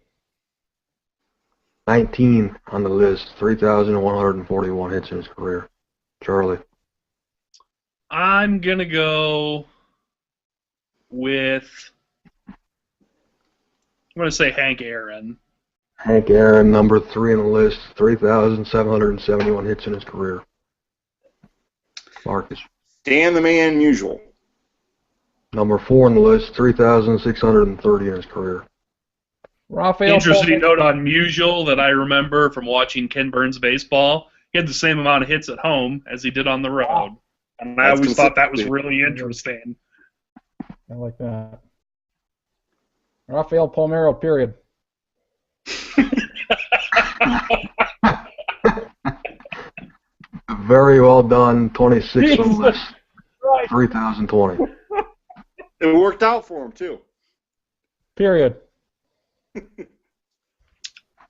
D: 19 on the list, 3,141 hits in his career. Charlie.
C: I'm going to go with, I'm going to say Hank Aaron.
D: Hank Aaron, number 3 on the list, 3,771 hits in his career. Marcus.
B: Dan the Man Musial.
D: Number 4 on the list, 3,630 in his career.
A: Rafael
C: Interesting note on Musial that I remember from watching Ken Burns baseball. He had the same amount of hits at home as he did on the road. Wow. And I always thought that was really interesting.
A: I like that. Rafael Palmeiro, period.
D: Very well done. 26 on the list. 3,020.
B: It worked out for him, too.
A: Period.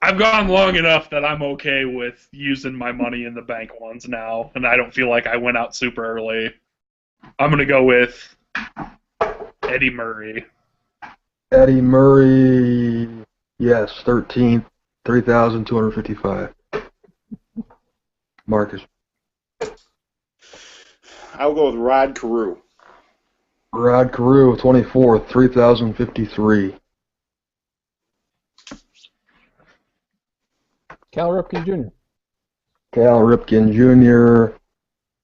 C: I've gone long enough that I'm okay with using my money in the bank ones now, and I don't feel like I went out super early. I'm going to go with Eddie Murray.
D: Eddie Murray, yes, 13th, 3,255. Marcus.
B: I'll go with Rod Carew.
D: Rod Carew, 24th, 3,053.
A: Cal Ripken Jr.
D: Cal Ripken Jr.,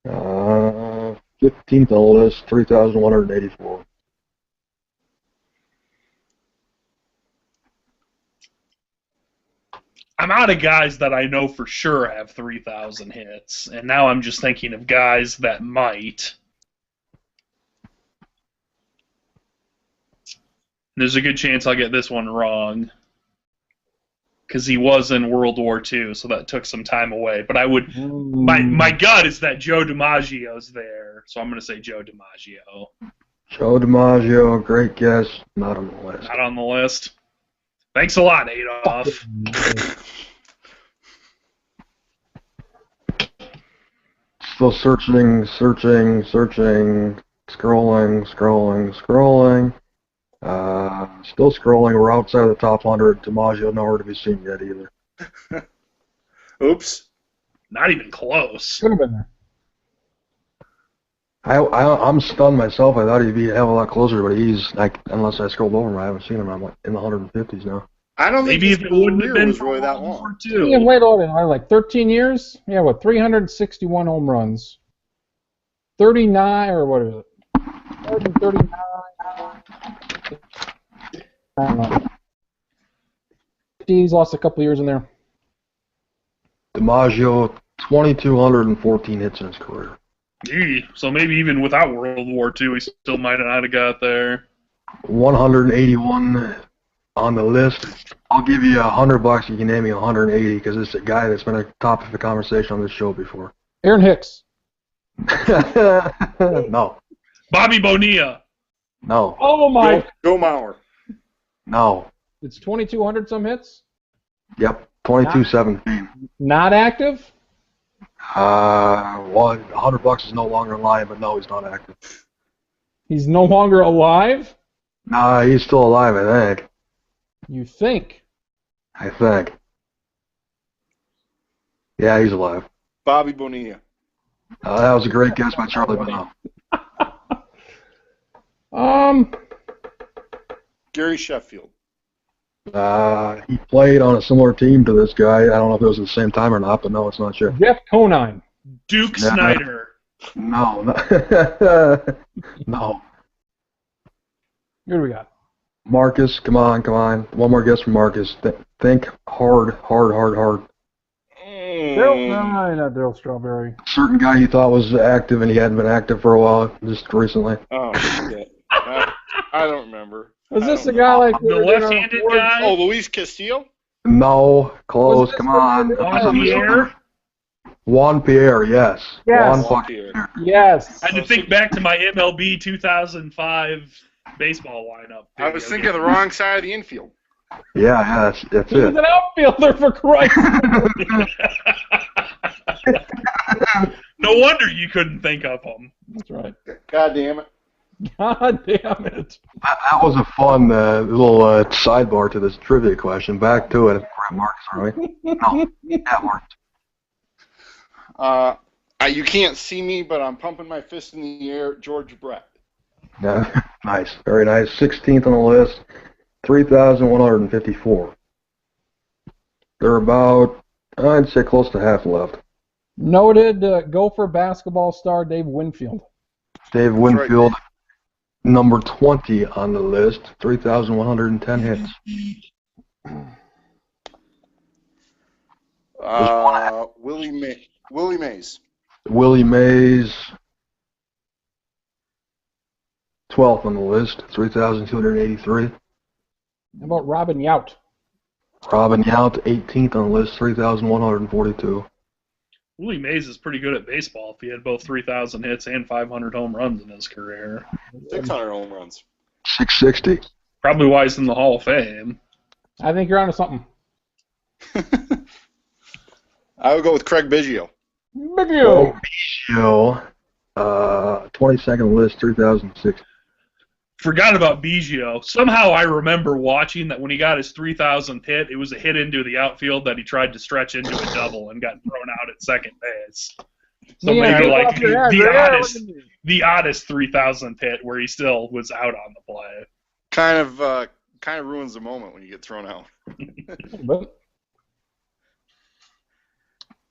D: 15th on the list, 3,184.
C: I'm out of guys that I know for sure have 3,000 hits, and now I'm just thinking of guys that might. There's a good chance I'll get this one wrong, because he was in World War II, so that took some time away. But I would, my gut is that Joe DiMaggio's there, so I'm going to say Joe DiMaggio.
D: Joe DiMaggio, great guess, not on the list.
C: Not on the list. Thanks a lot, Adolf.
D: Still searching, scrolling. Still scrolling. We're outside of the top 100. DiMaggio nowhere to be seen yet either.
B: Oops.
C: Not even close.
A: Could have been there.
D: I'm stunned myself. I thought he'd have a lot closer, but he's like, unless I scrolled over him, I haven't seen him. I'm like in the 150s now.
B: I don't think
C: maybe if it wouldn't have been
B: was really that long.
A: Yeah, wait, like 13 years? Yeah, what, 361 home runs. 39, or what is it? 39. I don't know. He's lost a couple years in there.
D: DiMaggio, 2,214 hits in his career.
C: Gee, so maybe even without World War II, he still might not have got there.
D: 181 on the list. I'll give you $100 if you can name me 180 because it's a guy that's been a topic of conversation on this show before.
A: Aaron Hicks.
D: No.
C: Bobby Bonilla.
D: No.
A: Oh my!
B: Joe Mauer.
D: No.
A: It's 2,200 some hits.
D: Yep. 22-17.
A: Not active.
D: Well, $100 is no longer in line, but no, he's not active.
A: He's no longer alive.
D: Nah, he's still alive, I think.
A: You think?
D: I think. Yeah, he's alive.
B: Bobby Bonilla.
D: That was a great guess by Charlie, but no.
B: Gary Sheffield.
D: He played on a similar team to this guy. I don't know if it was at the same time or not, but no, it's not sure.
A: Jeff Conine.
C: Duke
D: Yeah.
C: Snyder.
D: No. No.
A: Who do we got?
D: Marcus, come on. One more guess from Marcus. Think hard.
A: Daryl, no, not Daryl Strawberry.
D: Certain guy you thought was active and he hadn't been active for a while, just recently.
B: Oh, shit. I don't remember.
A: Was this the guy like
C: The left-handed guy?
B: Oh, Luis Castillo?
D: No, close.
A: Was this
D: Come on.
A: the-
C: Juan Pierre?
D: Juan Pierre, yes.
A: Yes.
D: Juan fucking
B: Pierre.
D: Pierre.
A: Yes.
C: I had to think back to my MLB 2005 baseball lineup.
B: I was thinking of the wrong side of the infield.
D: Yeah, that's
A: He was
D: it.
A: an outfielder for Christ.
C: No wonder you couldn't think of him.
A: That's right.
B: God damn it.
A: God damn it.
D: That was a fun little sidebar to this trivia question. Back to it. Marcus, are we? No. Yeah, Marcus.
B: You can't see me, but I'm pumping my fist in the air. George Brett.
D: Yeah, nice. Very nice. 16th on the list. 3,154. They're about, I'd say, close to half left.
A: Noted Gopher basketball star Dave Winfield.
D: Dave Winfield, number 20 on the list. 3,110 hits.
B: Willie Mays.
D: Willie Mays, 12th on the list. 3,283.
A: How about Robin Yount?
D: Robin Yount, 18th on the list. 3,142.
C: Willie Mays is pretty good at baseball if he had both 3,000 hits and 500 home runs in his career.
B: 600 home runs.
D: 660.
C: Probably why he's in the Hall of Fame.
A: I think you're onto something.
B: I would go with Craig Biggio.
A: Biggio.
D: Show, 22nd list, 3,006.
C: Forgot about Biggio. Somehow I remember watching that when he got his 3,000th hit, it was a hit into the outfield that he tried to stretch into a double and got thrown out at second base. So
A: Yeah,
C: maybe
A: go
C: like
A: off your head.
C: the oddest 3,000th hit where he still was out on the play.
B: Kind of ruins the moment when you get thrown out.
A: But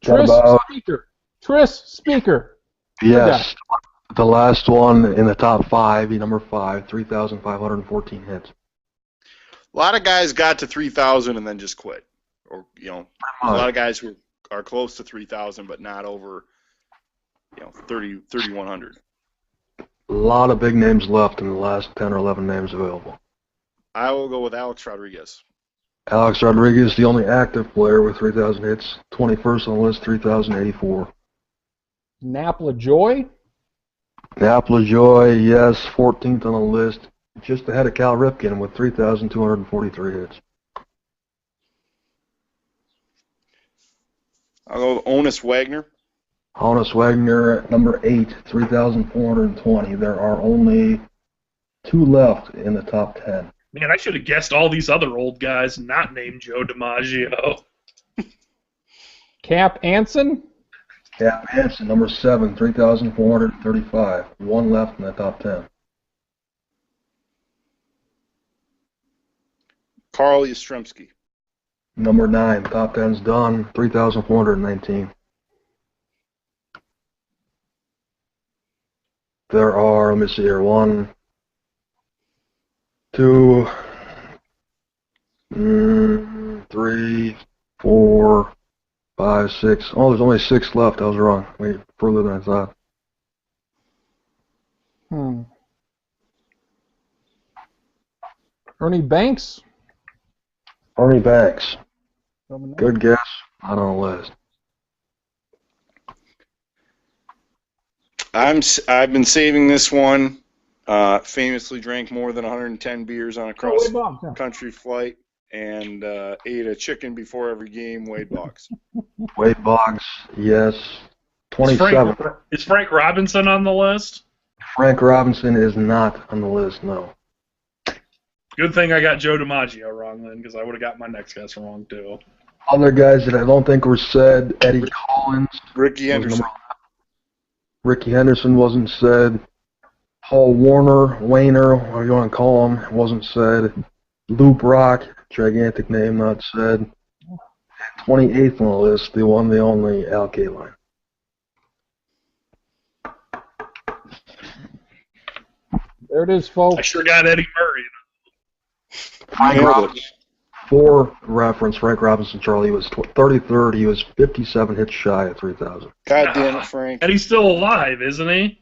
D: What about-
A: Tris Speaker.
D: Yes, the last one in the top 5, number 5, 3,514 hits.
B: A lot of guys got to 3,000 and then just quit. Or, a lot of guys who are close to 3,000 but not over, 3,100.
D: A lot of big names left in the last 10 or 11 names available.
B: I will go with Alex Rodriguez.
D: Alex Rodriguez, the only active player with 3,000 hits, 21st on the list, 3,084.
A: Napla Joy.
D: Napla Joy, yes, 14th on the list, just ahead of Cal Ripken with 3,243 hits.
B: I'll go with Honus Wagner.
D: Honus Wagner at number 8, 3,420. There are only 2 left in the top 10.
C: Man, I should have guessed all these other old guys not named Joe DiMaggio.
A: Cap Anson.
D: Cap Hansen, number 7, 3,435. 1 left in the top 10.
B: Carl Yastrzemski.
D: Number 9, top 10's done, 3,419. There are, let me see here, 1, 2, 3, 4, 5, 6. Oh, there's only 6 left. I was wrong. Wait, further than I thought.
A: Ernie Banks.
D: Ernie Banks.
A: Coming up.
D: Good guess. Not on the list.
B: I've been saving this one. Famously drank more than 110 beers on a
A: Wade Boggs, yeah.
B: cross-country flight and ate a chicken before every game. Wade Boggs.
D: Wade Boggs, yes.
C: Is
D: 27.
C: Frank Robinson on the list?
D: Frank Robinson is not on the list, no.
C: Good thing I got Joe DiMaggio wrong then, because I would have got my next guess wrong too.
D: Other guys that I don't think were said, Eddie Collins.
B: Ricky Henderson.
D: Ricky Henderson wasn't said. Paul Warner, Wayner, whatever you want to call him, wasn't said. Lou Brock, gigantic name, not said. 28th on the list, the one, the only, Al Kaline.
A: There it is, folks.
C: I sure got Eddie Murray.
D: Frank Robinson. For reference, Frank Robinson, Charlie, was 33rd. He was 57 hits shy of 3,000.
B: God damn it, Frank.
C: And he's still alive, isn't he?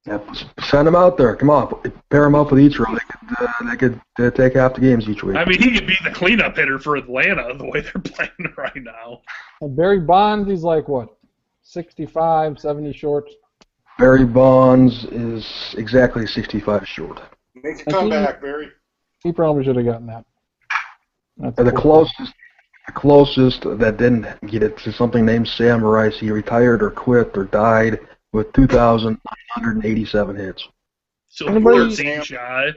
D: Yep. Send him out there. Come on. Pair him up with Ichiro. They could take half the games each week.
C: I mean, he could be the cleanup hitter for Atlanta the way they're playing right now.
A: And Barry Bonds, he's like, what, 65, 70 short?
D: Barry Bonds is exactly 65 short.
B: Make a comeback, Barry.
A: He probably should have gotten that. That's
D: The
A: cool.
D: closest that didn't get it to something named Sam Rice. He retired or quit or died with 2,987 hits.
C: So
A: Anybody-
C: 13 shy.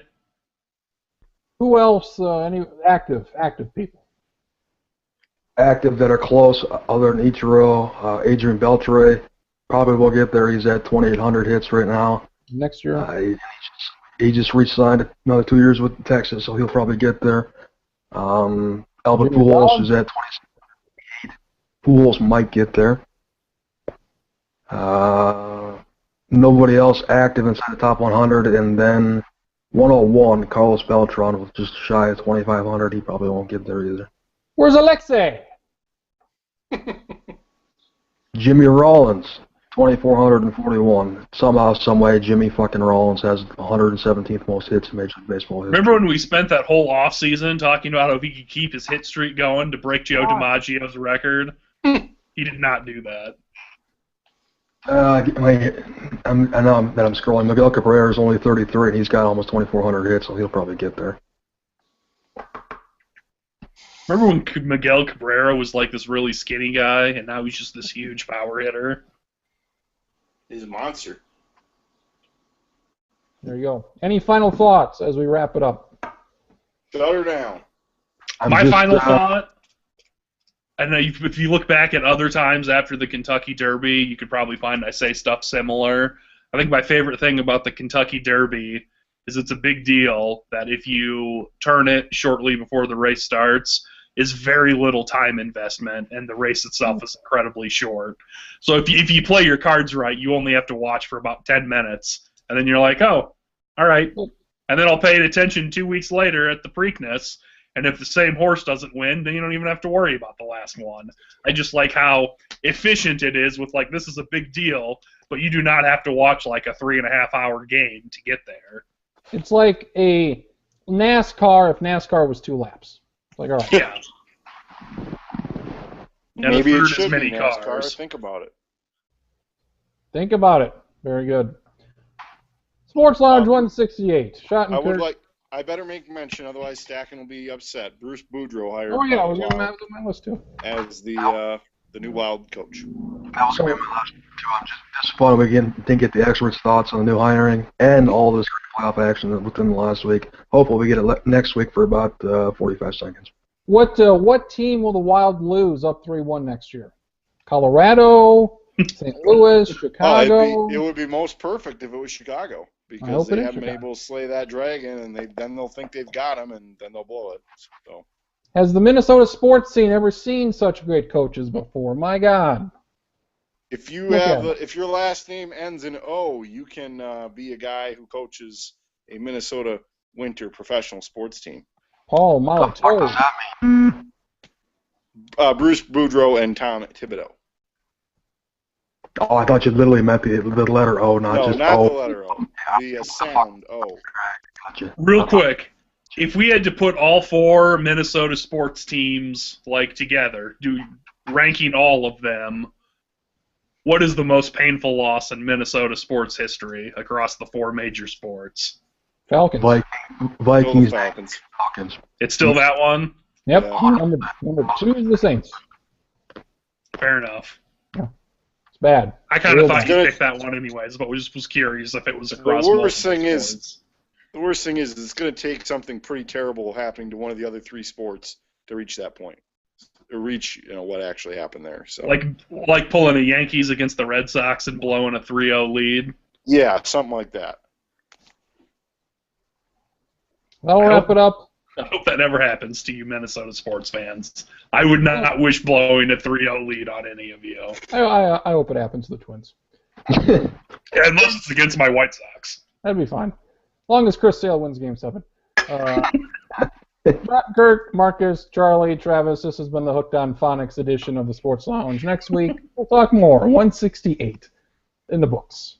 A: Who else? Any active people?
D: Active that are close, other than Ichiro, Adrian Beltre probably will get there. He's at 2,800 hits right now.
A: Next year?
D: He just re-signed another 2 years with Texas, so he'll probably get there. Albert
A: Jimmy
D: Pujols
A: Fallon?
D: is at 28. Pujols might get there. Nobody else active inside the top 100, and then 101, Carlos Beltran was just shy of 2,500. He probably won't get there either.
A: Where's Alexei?
D: Jimmy Rollins, 2,441. Somehow, someway, Jimmy fucking Rollins has 117th most hits in Major League Baseball history.
C: Remember when we spent that whole offseason talking about if he could keep his hit streak going to break Joe DiMaggio's record? He did not do that.
D: I know that I'm scrolling. Miguel Cabrera is only 33, and he's got almost 2,400 hits, so he'll probably get there.
C: Remember when Miguel Cabrera was like this really skinny guy, and now he's just this huge power hitter?
B: He's a monster.
A: There you go. Any final thoughts as we wrap it up?
B: Shut her down.
C: My final thought, and if you look back at other times after the Kentucky Derby, you could probably find I say stuff similar. I think my favorite thing about the Kentucky Derby is it's a big deal that if you turn it shortly before the race starts, is very little time investment, and the race itself is incredibly short. So if you play your cards right, you only have to watch for about 10 minutes, and then you're like, oh, all right. And then I'll pay attention 2 weeks later at the Preakness, and if the same horse doesn't win, then you don't even have to worry about the last one. I just like how efficient it is with, like, this is a big deal, but you do not have to watch, like, a 3.5-hour game to get there.
A: It's like a NASCAR if NASCAR was 2 laps. It's like, all right.
C: Yeah. And
B: Maybe
C: a
B: it
C: third
B: should
C: as many
B: be NASCAR.
C: cars.
B: Think about it.
A: Think about it. Very good. Sports Lounge 168.
B: I better make mention, otherwise Stacken will be upset. Bruce Boudreau hired
A: Oh, yeah, I was
B: Wild
A: on my list, too.
B: as the new Wild coach.
D: That was going to be my last one, too. I'm just disappointed we didn't get the experts' thoughts on the new hiring and all this playoff action within the last week. Hopefully we get it next week for about 45 seconds.
A: What team will the Wild lose up 3-1 next year? Colorado, St. Louis, Chicago?
B: It would be most perfect if it was Chicago, because
A: hope
B: they
A: it is
B: haven't been
A: Chicago.
B: able to slay that dragon, and then they'll think they've got him, and then they'll blow it. So
A: Has the Minnesota sports scene ever seen such great coaches before? My God.
B: if you
A: Look
B: have
A: at
B: if your last name ends in O, you can be a guy who coaches a Minnesota winter professional sports team.
A: Paul
D: What the fuck does
A: Malato.
D: that mean?
B: Bruce Boudreau and Tom Thibodeau.
D: Oh, I thought you literally meant the letter O, not
B: No,
D: just
B: not
D: O.
B: the letter O. the sound. Oh,
D: Gotcha.
C: Real quick, if we had to put all 4 Minnesota sports teams together, ranking all of them, what is the most painful loss in Minnesota sports history across the 4 major sports?
A: Falcons.
D: Vikings,
B: Falcons.
D: Falcons.
C: It's still that one?
A: Yep.
B: Yeah.
A: Number 2 is the Saints.
C: Fair enough.
A: It's bad.
C: I kind of
A: Real
C: thought
A: bad.
C: you'd pick that one anyways, but was curious if it was across
B: The worst
C: multiple
B: thing is-
C: sports.
B: The worst thing is it's going to take something pretty terrible happening to one of the other 3 sports to reach that point, or reach what actually happened there. So
C: Like pulling a Yankees against the Red Sox and blowing a 3-0 lead.
B: yeah, something like that.
A: That'll wrap it up.
C: I hope that never happens to you Minnesota sports fans. I would not wish blowing a 3-0 lead on any of you.
A: I hope it happens to the Twins.
C: Unless it's against my White Sox.
A: That'd be fine. As long as Chris Sale wins Game 7. Kurt, Marcus, Charlie, Travis, this has been the Hooked on Phonics edition of the Sports Lounge. Next week, we'll talk more. 168 in the books.